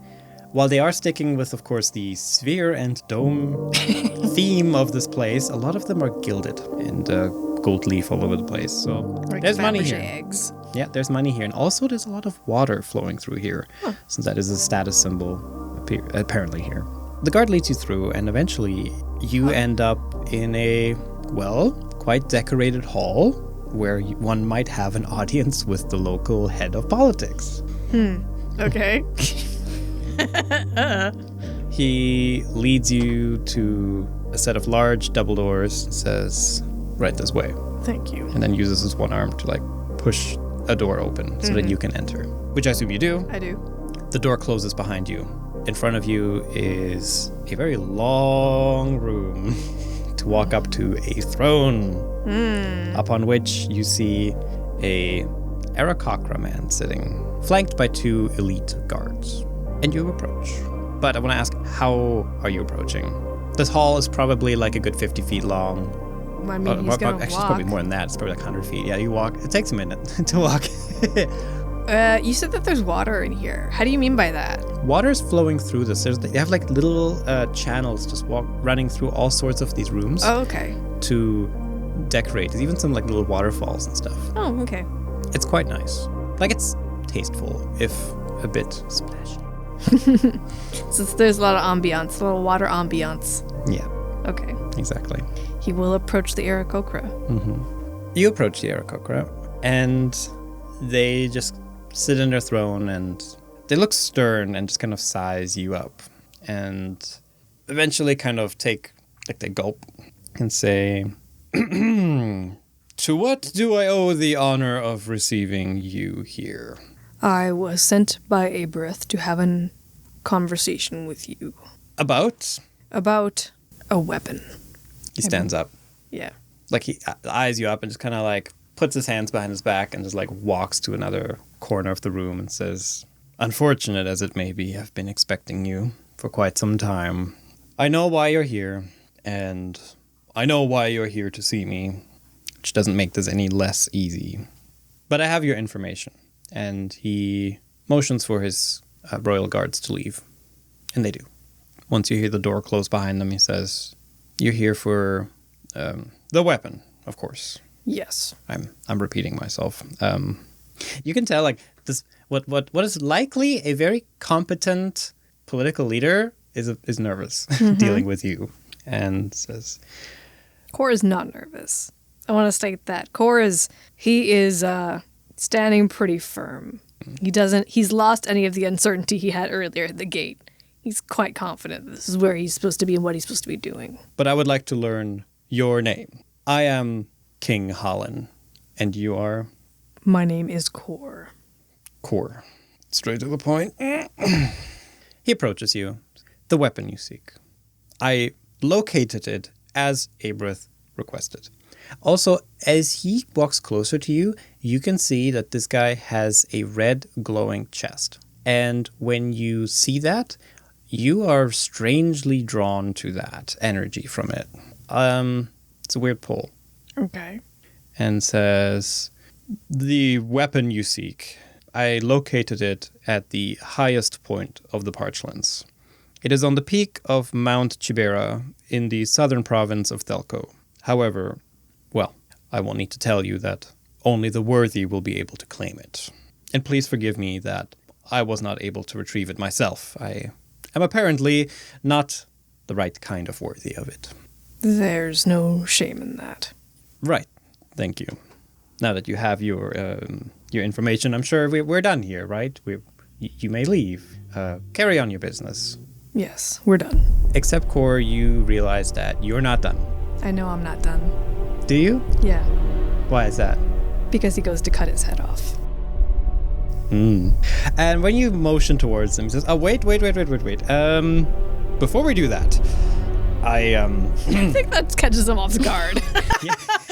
While they are sticking with, of course, the sphere and dome theme of this place, a lot of them are gilded and gold leaf all over the place. So Like there's money Fabergé here. eggs. Yeah, there's money here. And also there's a lot of water flowing through here, since that is a status symbol apparently here. The guard leads you through, and eventually you end up in a, quite decorated hall where one might have an audience with the local head of politics. Okay. He leads you to a set of large double doors, says, right this way, Thank you. and then uses his one arm to push a door open so that you can enter, which I assume you do. I do. The door closes behind you. In front of you is a very long room to walk up to a throne, upon which you see a Aarakocra man sitting, flanked by 2 elite guards. And you approach. But I want to ask, how are you approaching? This hall is probably a good 50 feet long. I mean, he's gonna Actually, it's walk. probably more than that. It's probably 100 feet. Yeah, you walk. It takes a minute to walk. You said that there's water in here. How do you mean by that? Water's flowing through this. They have little channels just running through all sorts of these rooms Oh, okay. to decorate. There's even some little waterfalls and stuff. Oh, okay. It's quite nice. It's tasteful, if a bit splashy. So there's a lot of ambiance, a little water ambiance. Yeah, Okay. exactly. He will approach the Aarakocra. You approach the Aarakocra, and they just sit in their throne, and they look stern and just kind of size you up, and eventually kind of take, they gulp and say, "To what do I owe the honor of receiving you here?" I was sent by Abrith to have a conversation with you About? about a weapon. He stands up. Yeah. He eyes you up and just kind of puts his hands behind his back and just walks to another corner of the room and says, "Unfortunate as it may be, I've been expecting you for quite some time. I know why you're here, and I know why you're here to see me, which doesn't make this any less easy. But I have your information." And he motions for his royal guards to leave. And they do. Once you hear the door close behind them, he says, "You're here for the weapon, of course." Yes. I'm repeating myself. You can tell this what is likely a very competent political leader is nervous dealing with you, and says, Core is not nervous. I want to state that. He is standing pretty firm. He's lost any of the uncertainty he had earlier at the gate. He's quite confident this is where he's supposed to be and what he's supposed to be doing. "But I would like to learn your name. I am King Holland, and you are?" My name is Core. "Core." Straight to the point. He approaches you. "The weapon you seek. I located it as Abrith requested." Also, as he walks closer to you, you can see that this guy has a red glowing chest. And when you see that, you are strangely drawn to that energy from it. It's a weird pull. Okay. And says, "The weapon you seek, I located it at the highest point of the Parchlands. It is on the peak of Mount Chibera in the southern province of Thelko. However, I will need to tell you that only the worthy will be able to claim it. And please forgive me that I was not able to retrieve it myself. I am apparently not the right kind of worthy of it." There's no shame in that. "Right. Thank you. Now that you have your information, I'm sure we're done here, right? You may leave. Carry on your business." Yes, we're done. Except, Core, you realize that you're not done. I know I'm not done. Do you? Yeah, Why is that? because he goes to cut his head off. And when you motion towards him, he says, "Oh, wait. Before we do that, I think that catches him off guard.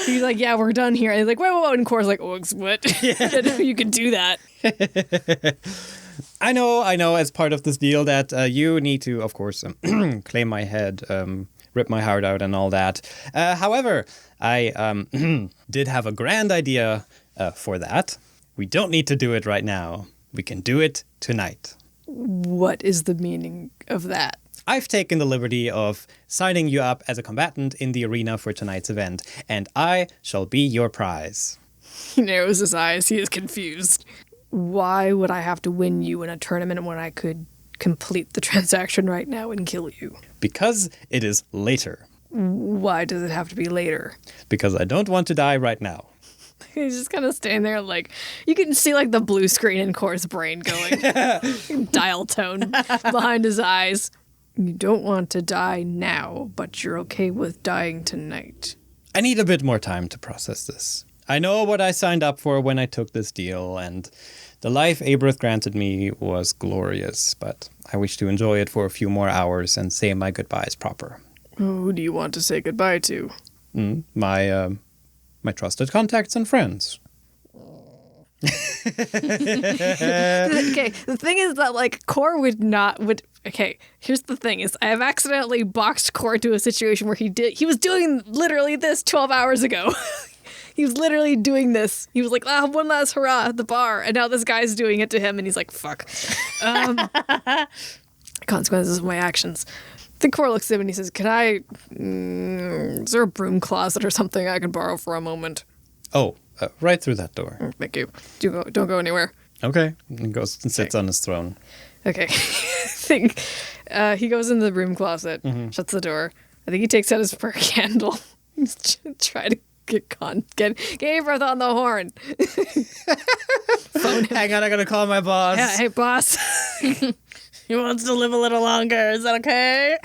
He's like, yeah, we're done here. And he's like, wait. And Cora's like, oh, what? I didn't know you could do that. I know, as part of this deal that you need to, of course, claim my head, rip my heart out and all that. However, I did have a grand idea for that. We don't need to do it right now. We can do it tonight. What is the meaning of that? I've taken the liberty of signing you up as a combatant in the arena for tonight's event, and I shall be your prize. He narrows his eyes. He is confused. Why would I have to win you in a tournament when I could complete the transaction right now and kill you? Because it is later. Why does it have to be later? Because I don't want to die right now. He's just kind of standing there like, you can see like the blue screen in Core's brain going. Dial tone behind his eyes. You don't want to die now, but you're okay with dying tonight. I need a bit more time to process this. I know what I signed up for when I took this deal, and the life Aberth granted me was glorious, but I wish to enjoy it for a few more hours and say my goodbyes proper. Who do you want to say goodbye to? My trusted contacts and friends. Okay, the thing is that, like, Core would... Okay, here's the thing, is I have accidentally boxed Core into a situation where he was doing literally this 12 hours ago. He was literally doing this. He was like, one last hurrah at the bar. And now this guy's doing it to him, and he's like, fuck. Consequences of my actions. The Core looks at him and he says, is there a broom closet or something I can borrow for a moment? Oh, right through that door. Thank you. Don't go anywhere. Okay. He goes and sits on his throne. Okay. He goes into the broom closet, shuts the door. I think he takes out his prayer candle. He's trying to get Aberth on the horn. Phone him. Hang on, I gotta call my boss. Yeah, hey, boss. He wants to live a little longer. Is that okay?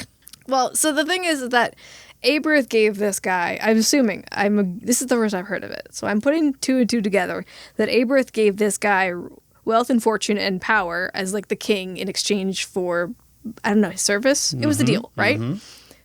Well, so the thing is that Aberth gave this guy, I'm assuming, this is the first I've heard of it, so I'm putting two and two together, that Aberth gave this guy wealth and fortune and power as like the king in exchange for, I don't know, his service? It was the deal, right?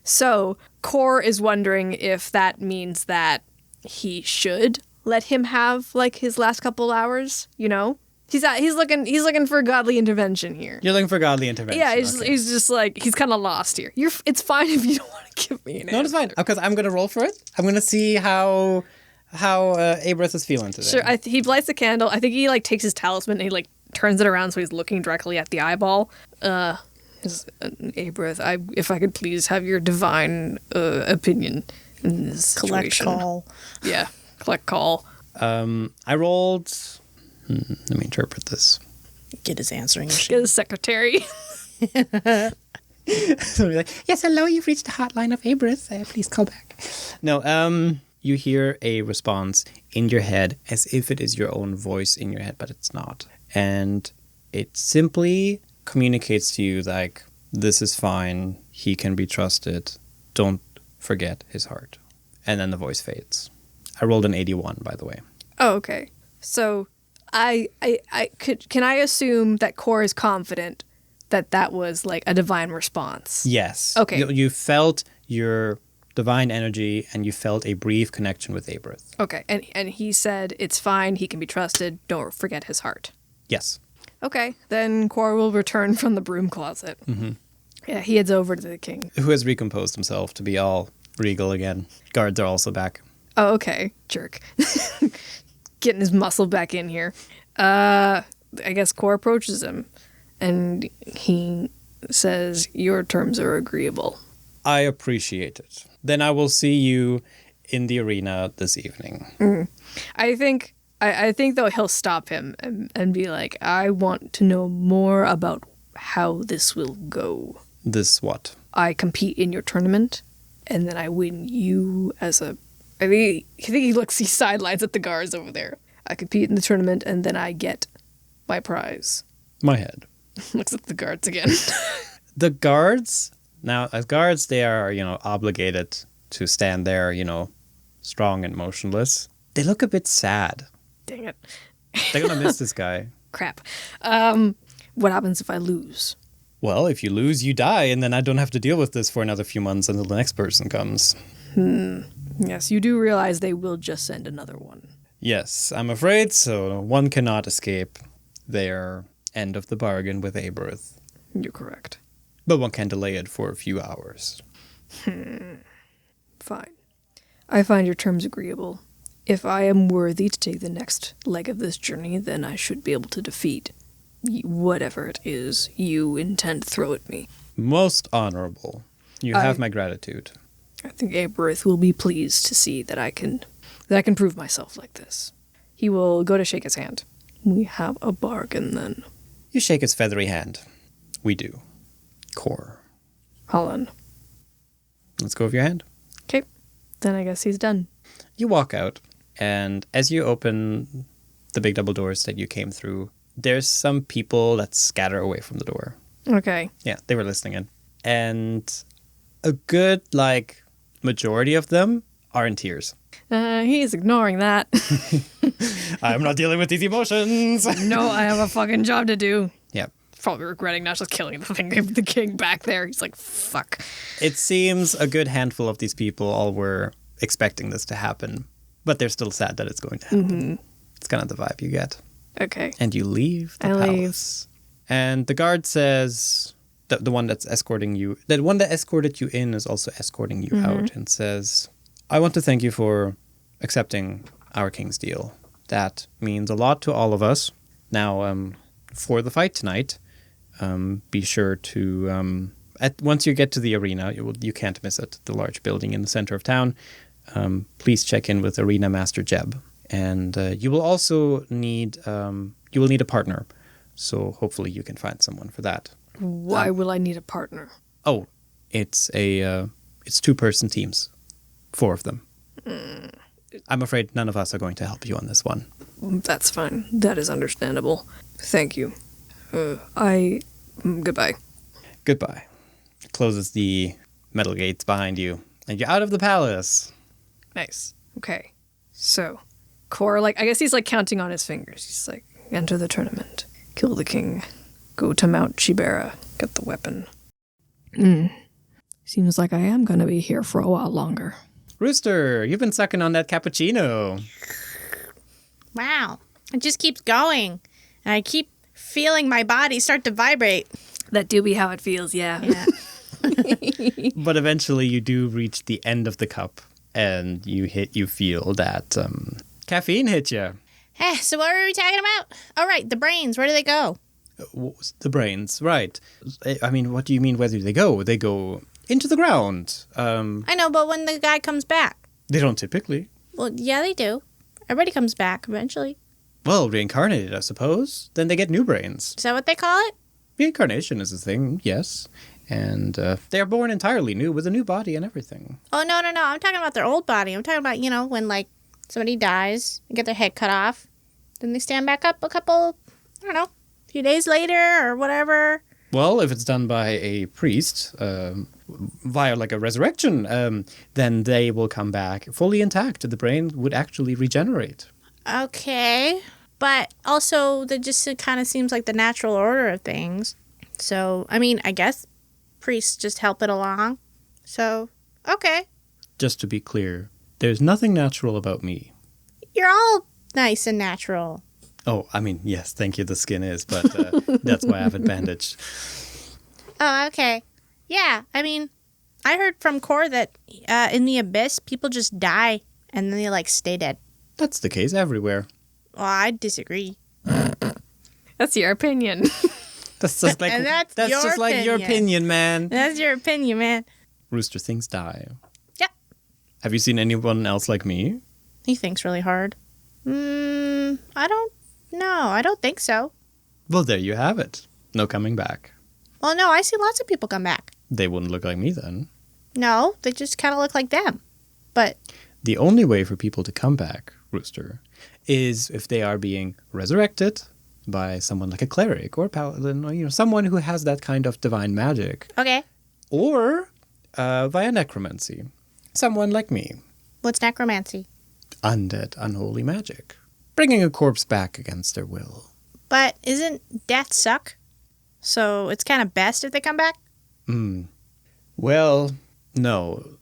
So Core is wondering if that means that he should let him have like his last couple hours, you know? He's looking for godly intervention here. You're looking for godly intervention. Yeah, he's just like, he's kind of lost here. It's fine if you don't want to give me an answer. No, it's fine, because I'm going to roll for it. I'm going to see how Aberth is feeling today. Sure, he lights the candle. I think he like takes his talisman and he like turns it around so he's looking directly at the eyeball. Aberth, if I could please have your divine opinion in this situation. Collect call. Yeah, collect call. I rolled... let me interpret this. Get his answering machine. Get his secretary. So like, yes, hello, you've reached the hotline of Aberth. Please call back. No, you hear a response in your head as if it is your own voice in your head, but it's not. And it simply communicates to you like, this is fine, he can be trusted, don't forget his heart. And then the voice fades. I rolled an 81, by the way. Oh, okay. So can I assume that Core is confident that was like a divine response? Yes. Okay. You felt your divine energy and you felt a brief connection with Aberth. Okay. And he said it's fine, he can be trusted, don't forget his heart. Yes. Okay. Then Core will return from the broom closet. Yeah, he heads over to the king. Who has recomposed himself to be all regal again. Guards are also back. Oh, okay. Jerk. Getting his muscle back in here. I guess Core approaches him and he says, your terms are agreeable. I appreciate it. Then I will see you in the arena this evening. I think though he'll stop him and be like, I want to know more about how this will go. This what? I compete in your tournament and then I win you as a... I think he sidelines at the guards over there. I compete in the tournament and then I get my prize. My head. Looks at the guards again. The guards, now as guards, they are, obligated to stand there, strong and motionless. They look a bit sad. Dang it. They're going to miss this guy. Crap. What happens if I lose? Well, if you lose, you die, and then I don't have to deal with this for another few months until the next person comes. Yes, you do realize they will just send another one. Yes, I'm afraid so. One cannot escape their end of the bargain with Aberth. You're correct. But one can delay it for a few hours. Fine. I find your terms agreeable. If I am worthy to take the next leg of this journey, then I should be able to defeat whatever it is you intend to throw at me. Most honorable. You have my gratitude. I think Aberth will be pleased to see that I can prove myself like this. He will go to shake his hand. We have a bargain then. You shake his feathery hand. We do. Core. Holland. Let's go with your hand. Okay. Then I guess he's done. You walk out, and as you open the big double doors that you came through, there's some people that scatter away from the door. Okay. Yeah, they were listening in. And a good, majority of them are in tears. He's ignoring that. I'm not dealing with these emotions. No, I have a fucking job to do. Yep. Probably regretting not just killing the king back there. He's like, fuck. It seems a good handful of these people all were expecting this to happen, but they're still sad that it's going to happen. Mm-hmm. It's kind of the vibe you get. Okay. And you leave the palace. And the guard says, the one that's escorting you, the one that escorted you in is also escorting you out, and says, I want to thank you for accepting our king's deal. That means a lot to all of us. Now, for the fight tonight, be sure to, once you get to the arena, you can't miss it, the large building in the center of town. Please check in with Arena Master Jeb. And you will also need, a partner. So hopefully you can find someone for that. Why will I need a partner? Oh, it's 2-person teams. 4 of them. I'm afraid none of us are going to help you on this one. That's fine. That is understandable. Thank you. Goodbye. Goodbye. Closes the metal gates behind you, and you're out of the palace. Nice. Okay. So, Core, I guess he's counting on his fingers. He's like, enter the tournament, kill the king, go to Mount Shibera, get the weapon. Seems like I am going to be here for a while longer. Rooster, you've been sucking on that cappuccino. Wow. It just keeps going. And I keep feeling my body start to vibrate. That do be how it feels, yeah. But eventually you do reach the end of the cup, and you feel that caffeine hit you. Hey, so what were we talking about? Oh, right, the brains. Where do they go? The brains, right. I mean, what do you mean whether they go? They go into the ground. I know, but when the guy comes back. They don't typically. Well, yeah, they do. Everybody comes back eventually. Well, reincarnated, I suppose. Then they get new brains. Is that what they call it? Reincarnation is a thing, yes. And they are born entirely new with a new body and everything. Oh, no. I'm talking about their old body. I'm talking about, when, somebody dies and get their head cut off. Then they stand back up a few days later or whatever. Well, if it's done by a priest, via a resurrection, then they will come back fully intact. The brain would actually regenerate. Okay. But also, that just kind of seems like the natural order of things. So, I guess priests just help it along. So, okay. Just to be clear, there's nothing natural about me. You're all nice and natural. Oh, yes, thank you, the skin is, but that's why I have it bandaged. Oh, okay. Yeah, I heard from Core that in the Abyss, people just die and then they, stay dead. That's the case everywhere. Well, I disagree. That's your opinion. That's just like, and that's just like your opinion, man. That's your opinion, man. Rooster, things die. Yeah. Have you seen anyone else like me? He thinks really hard. I don't know. I don't think so. Well, there you have it. No coming back. Well, no, I see lots of people come back. They wouldn't look like me then. No, they just kind of look like them. But the only way for people to come back, Rooster, is if they are being resurrected by someone like a cleric or a paladin, or someone who has that kind of divine magic. Okay. Or via necromancy. Someone like me. What's necromancy? Undead, unholy magic. Bringing a corpse back against their will. But isn't death suck? So it's kind of best if they come back? Well, no.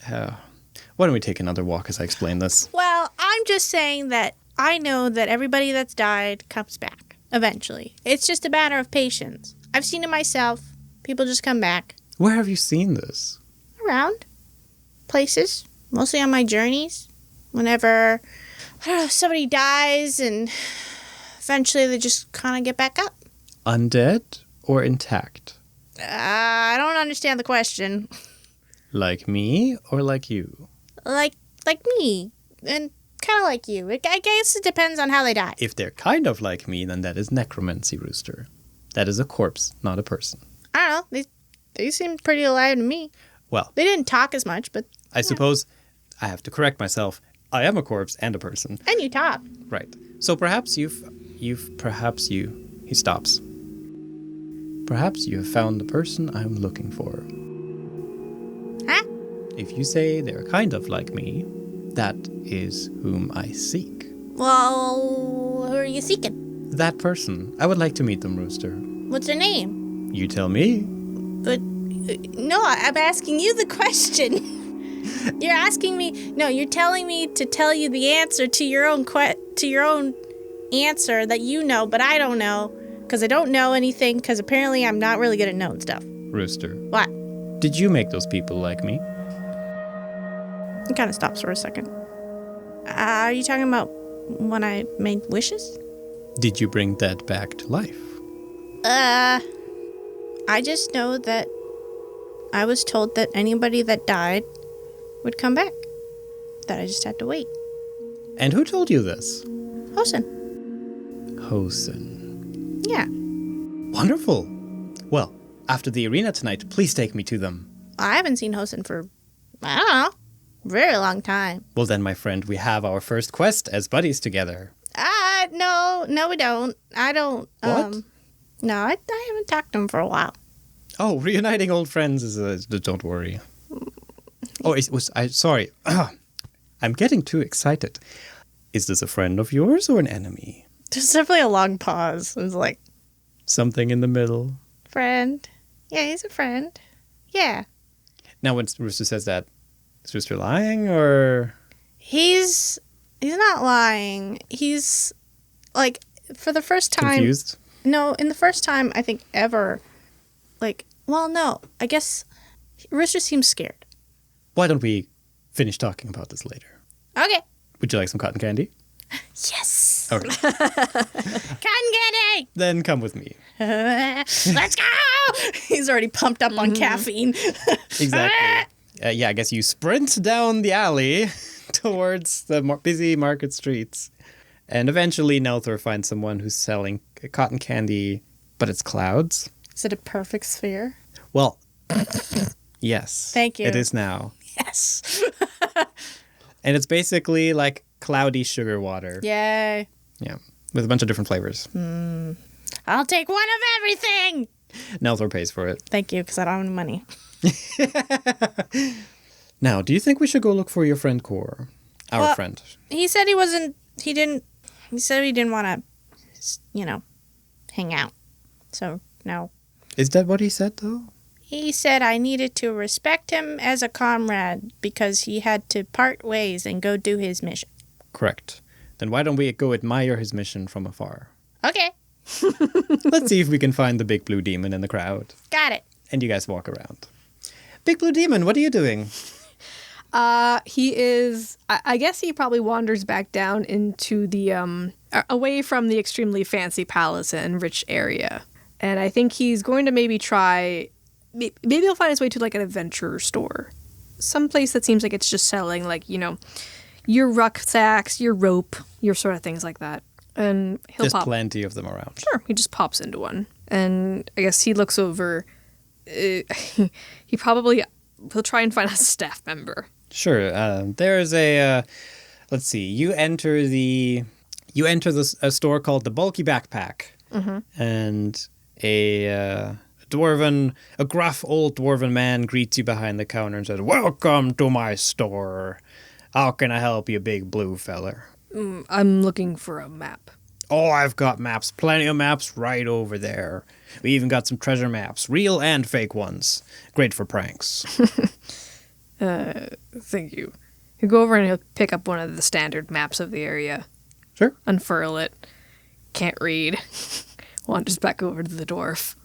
Why don't we take another walk as I explain this? Well, I'm just saying that I know that everybody that's died comes back eventually. It's just a matter of patience. I've seen it myself. People just come back. Where have you seen this? Around. Places. Mostly on my journeys. Whenever, I don't know, somebody dies and eventually they just kind of get back up. Undead or intact? I don't understand the question. Like me or like you? Like me. And kind of like you. I guess it depends on how they die. If they're kind of like me, then that is necromancy, Rooster. That is a corpse, not a person. I don't know. They seem pretty alive to me. Well, They didn't talk as much, but... I suppose I have to correct myself. I am a corpse and a person. And you talk. Right. So perhaps he stops. Perhaps you have found the person I'm looking for. Huh? If you say they're kind of like me, that is whom I seek. Well, who are you seeking? That person. I would like to meet them, Rooster. What's their name? You tell me. But, no, I'm asking you the question. You're asking me... No, you're telling me to tell you the answer to your own answer that you know, but I don't know. Because I don't know anything, because apparently I'm not really good at knowing stuff. Rooster. What? Did you make those people like me? It kind of stops for a second. Are you talking about when I made wishes? Did you bring that back to life? I just know that I was told that anybody that died would come back. That I just had to wait. And who told you this? Hosen. Hosen. Yeah. Wonderful. Well, after the arena tonight, please take me to them. I haven't seen Hosen for, I don't know, a very long time. Well then, my friend, we have our first quest as buddies together. No, we don't. I don't, What? No, I haven't talked to him for a while. Oh, reuniting old friends is don't worry. Oh, sorry. I'm getting too excited. Is this a friend of yours or an enemy? There's definitely a long pause. It was like, Something in the middle. friend. Yeah, he's a friend. Yeah. Now, when Rooster says that, is Rooster lying or? He's not lying. He's, like, for the first time... Confused? No, in the first time, I think, ever, like, well, no, I guess Rooster seems scared. Why don't we finish talking about this later? Okay. Would you like some cotton candy? Yes. Okay. Cotton candy! Then come with me. Let's go! He's already pumped up on caffeine. Exactly. Yeah, I guess you sprint down the alley towards the busy market streets. And eventually Nelthor finds someone who's selling cotton candy, but it's clouds. Is it a perfect sphere? Well, yes. Thank you. It is now. Yes. And it's basically like cloudy sugar water. Yay. Yeah, with a bunch of different flavors. I'll take one of everything. Nelthor pays for it. Thank you, because I don't have any money. Now, do you think we should go look for your friend Core? Our friend. He said he said he didn't want to, hang out. So, no. Is that what he said, though? He said I needed to respect him as a comrade because he had to part ways and go do his mission. Correct. Then why don't we go admire his mission from afar? Okay. Let's see if we can find the big blue demon in the crowd. Got it. And you guys walk around. Big blue demon, what are you doing? He is, I guess he probably wanders back down into the, away from the extremely fancy palace and rich area. And I think he's going to maybe maybe he'll find his way to like an adventure store. Some place that seems like it's just selling like, your rucksacks, your rope, your sort of things like that. And he'll There's plenty of them around. Sure, he just pops into one. And I guess he looks over, he'll try and find a staff member. Sure. There's a, let's see, you enter a store called the Bulky Backpack. Mm-hmm. And a gruff old dwarven man greets you behind the counter and says, "Welcome to my store. How can I help you, big blue feller?" I'm looking for a map. Oh, I've got maps, plenty of maps right over there. We even got some treasure maps, real and fake ones. Great for pranks. Thank you. He'll go over and he'll pick up one of the standard maps of the area. Sure. Unfurl it. Can't read. Wanders back over to the dwarf.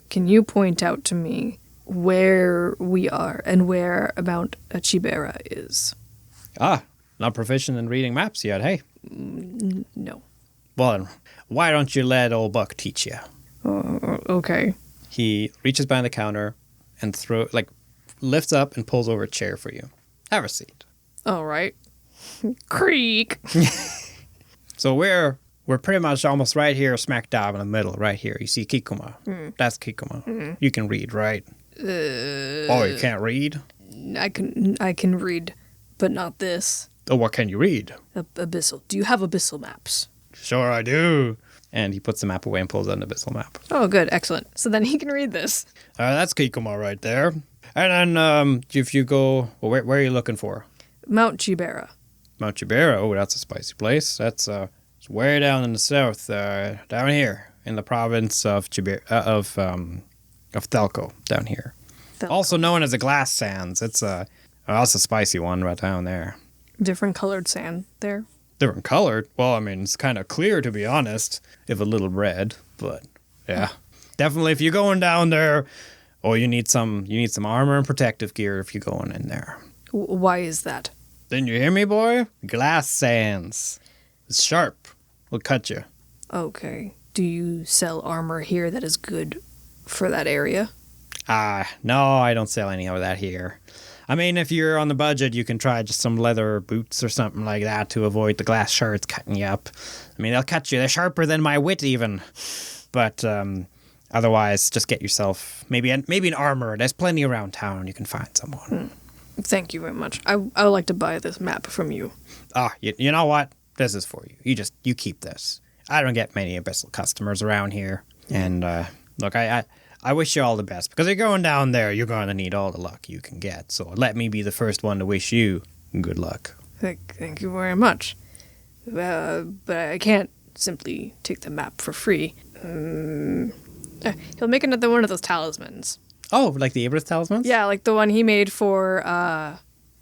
Can you point out to me where we are and where about Chibera is? Ah, not proficient in reading maps yet, hey? No. Well, then, why don't you let old Buck teach you? Okay. He reaches behind the counter and lifts up and pulls over a chair for you. Have a seat. All right. Creak. So we're pretty much almost right here, smack dab in the middle, right here. You see Kikuma. That's Kikuma. You can read, right? Oh, you can't read? I can read, but not this. Oh, what can you read? Abyssal. Do you have abyssal maps? Sure I do. And he puts the map away and pulls out an abyssal map. Oh, good. Excellent. So then he can read this. That's Kikuma right there. And then if you go, well, where are you looking for? Mount Chibera. Mount Chibera. Oh, that's a spicy place. That's it's way down in the south, down here in the province of Thelko, down here. Also known as the Glass Sands. It's that's a spicy one right down there. Different colored sand there. Different colored? Well, I mean, it's kind of clear, to be honest, if a little red. But yeah, definitely, if you're going down there, you need some armor and protective gear if you're going in there. Why is that? Didn't you hear me, boy? Glass Sands. It's sharp. Will cut you. Okay. Do you sell armor here that is good for that area? No, I don't sell any of that here. I mean, if you're on the budget, you can try just some leather boots or something like that to avoid the glass shards cutting you up. I mean, they'll cut you. They're sharper than my wit even. But otherwise, just get yourself maybe an armor. There's plenty around town. You can find someone. Thank you very much. I would like to buy this map from you. You know what? This is for you. You keep this. I don't get many Abyssal customers around here. And look, I wish you all the best. Because you're going down there, you're going to need all the luck you can get. So let me be the first one to wish you good luck. Thank you very much. But I can't simply take the map for free. He'll make another one of those talismans. Oh, like the Abrith talismans? Yeah, like the one he made for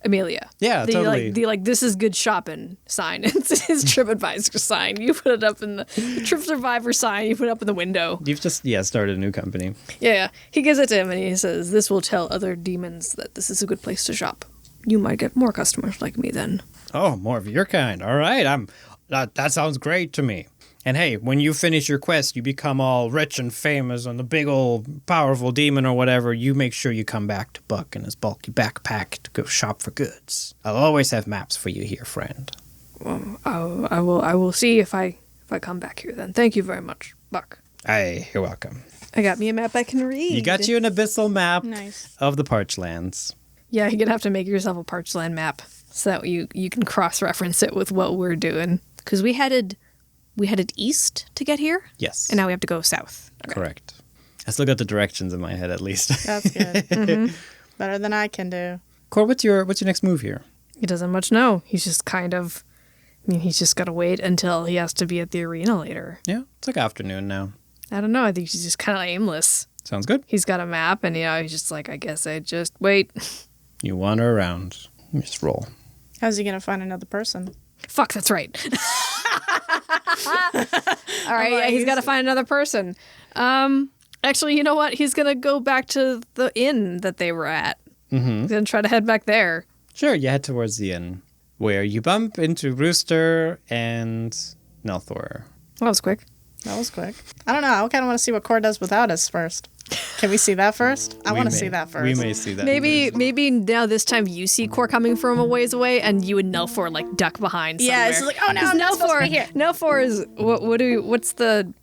Amelia. Yeah, totally. The this is good shopping sign. It's his TripAdvisor sign. You put it up in the Trip Survivor sign. You put it up in the window. You've just started a new company. Yeah. He gives it to him and he says, "This will tell other demons that this is a good place to shop. You might get more customers like me then." Oh, more of your kind. All right. That sounds great to me. And hey, when you finish your quest, you become all rich and famous and the big old powerful demon or whatever, you make sure you come back to Buck in his bulky backpack to go shop for goods. I'll always have maps for you here, friend. Well, I will see if I come back here then. Thank you very much, Buck. Hey, you're welcome. I got me a map I can read. You got you an abyssal map Nice. of the Parchlands. Yeah, you're gonna have to make yourself a Parchland map so that you can cross-reference it with what we're doing. Because we headed east to get here. Yes. And now we have to go south. Okay. Correct. I still got the directions in my head at least. That's good. Mm-hmm. Better than I can do. Cor, what's your next move here? He doesn't much know. He's just he's just got to wait until he has to be at the arena later. Yeah, it's like afternoon now. I don't know. I think he's just kind of aimless. Sounds good. He's got a map and, he's just like, I guess I just wait. You wander around. Just roll. How's he going to find another person? Fuck, that's right. All right, yeah, he's got to find another person. Actually, you know what? He's going to go back to the inn that they were at. Mm-hmm. He's going to try to head back there. Sure, you head towards the inn, where you bump into Rooster and Nelthor. That was quick. That was quick. I don't know. I kind of want to see what Core does without us first. Can we see that first? I want to see that first. We may see that. Maybe now this time you see Core coming from a ways away, and you and Nelthor like duck behind somewhere. Yeah, it's like, oh no, I'm not supposed to be here. Nelthor is what's the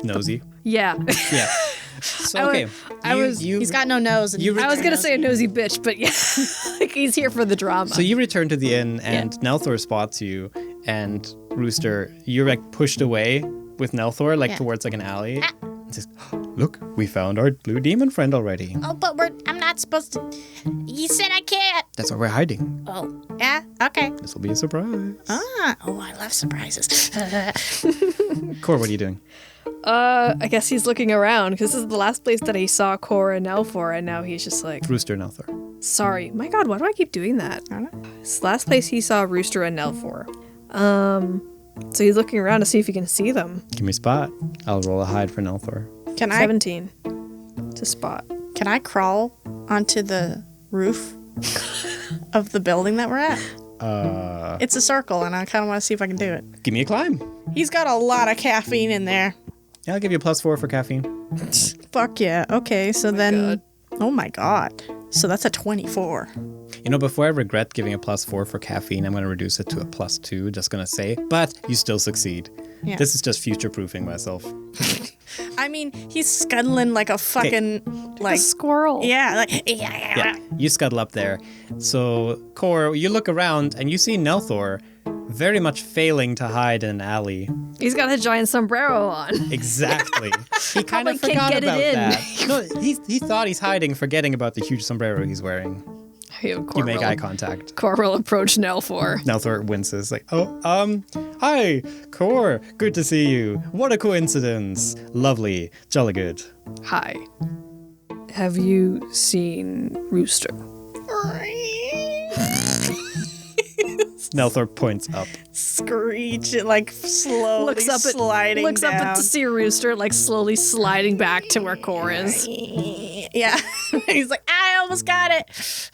nosy? Yeah. Yeah. So okay, he's got no nose. And I was gonna say a nosy bitch, but yeah, like he's here for the drama. So you return to the inn, and Nelthor spots you, and Rooster, you're like pushed away with Nelthor, like towards like an alley. And says, "Look, we found our blue demon friend already." Oh, but I'm not supposed to. You said I can't. That's why we're hiding. Oh, yeah? Okay. This will be a surprise. Oh, I love surprises. Core, what are you doing? I guess he's looking around because this is the last place that he saw Cor and Nelthor, and now he's just like, Rooster and Nelthor. sorry. My god, why do I keep doing that? I don't know. It's the last place he saw Rooster and Nelthor. So he's looking around to see if he can see them. Give me a spot. I'll roll a hide for Nelthor. Can I 17 to spot. Can I crawl onto the roof of the building that we're at? It's a circle, and I kind of want to see if I can do it. Give me a climb. He's got a lot of caffeine in there. Yeah, I'll give you a +4 for caffeine. Fuck yeah. Okay, so then... God. Oh my god. So that's a 24. You know, before I regret giving a +4 for caffeine, I'm going to reduce it to a +2, just going to say. But you still succeed. Yeah. This is just future-proofing myself. I mean, he's scuttling like a fucking... A squirrel. Yeah, like... Yeah. You scuttle up there. So, Core, you look around and you see Nelthor very much failing to hide in an alley. He's got a giant sombrero on. Exactly. He kind of Probably can't forgot get it about in. that. No, he thought he's hiding, forgetting about the huge sombrero he's wearing. You make eye contact. Cor will approach Nelthor. Nelthor winces like, hi, Core, good to see you. What a coincidence. Lovely, jolly good. Hi. Have you seen Rooster? Nelthor points up. Screech, like slowly Looks up down. at to see Rooster, like slowly sliding back to where Cor is. Yeah. He's like, I almost got it.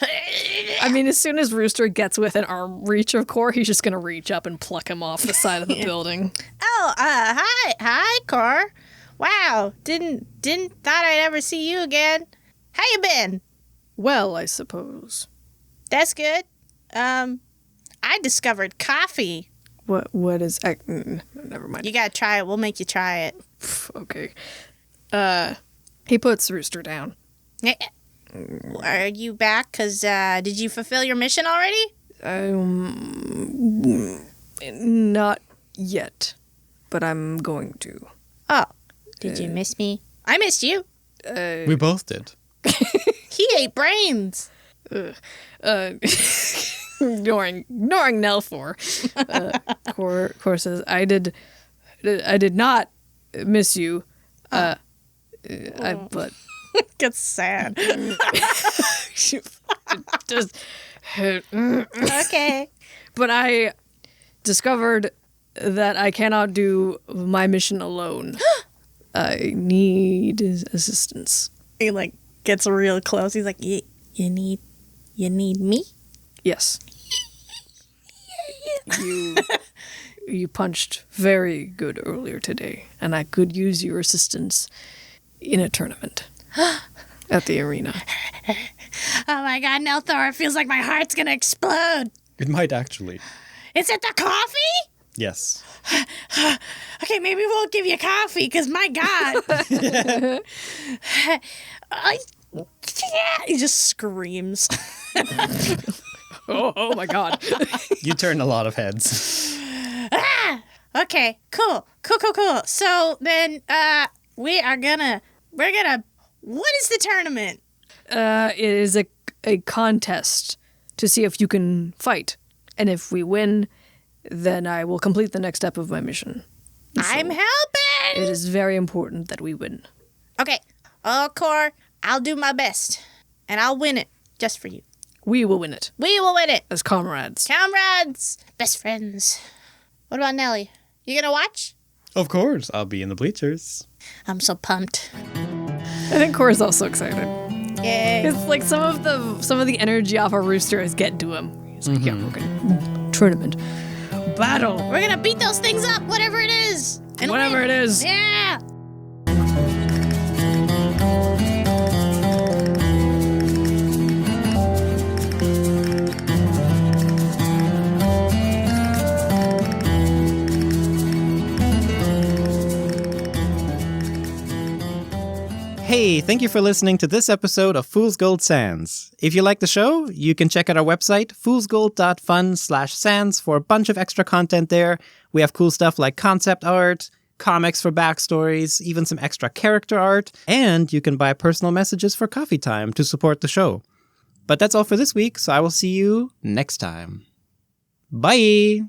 I mean, as soon as Rooster gets within arm reach of Cor, he's just gonna reach up and pluck him off the side of the building. Oh, hi, Cor. Wow, didn't thought I'd ever see you again. How you been? Well, I suppose. That's good. I discovered coffee. What is... never mind. You gotta try it. We'll make you try it. Okay. He puts Rooster down. Are you back? Because did you fulfill your mission already? Not yet, but I'm going to. Oh, did you miss me? I missed you. We both did. He ate brains. Ignoring Nelthor. Cor says, I did not miss you. But Gets sad. just Okay. But I discovered that I cannot do my mission alone. I need assistance. He like gets real close. He's like, you need me? Yes. You punched very good earlier today, and I could use your assistance in a tournament at the arena. Oh my god, Nelthor, it feels like my heart's gonna explode. It might actually. Is it the coffee? Yes. Okay, maybe we'll give you coffee, because my god. He just screams. Oh my god. You turn a lot of heads. Okay, cool. So then, we're gonna, what is the tournament? It is a contest to see if you can fight. And if we win, then I will complete the next step of my mission. I'm helping! It is very important that we win. Okay. Oh, Cor, I'll do my best. And I'll win it, just for you. We will win it. We will win it. As comrades. Comrades! Best friends. What about Nelly? You gonna watch? Of course, I'll be in the bleachers. I'm so pumped. I think Cor's also excited. Yay. It's like some of the energy off a Rooster is getting to him. He's like, yeah, we're gonna tournament. Battle. We're gonna beat those things up, whatever it is. And Whatever win. it is. Yeah! Hey, thank you for listening to this episode of Fool's Gold Sands. If you like the show, you can check out our website, foolsgold.fun/sands, for a bunch of extra content there. We have cool stuff like concept art, comics for backstories, even some extra character art, and you can buy personal messages for coffee time to support the show. But that's all for this week, so I will see you next time. Bye!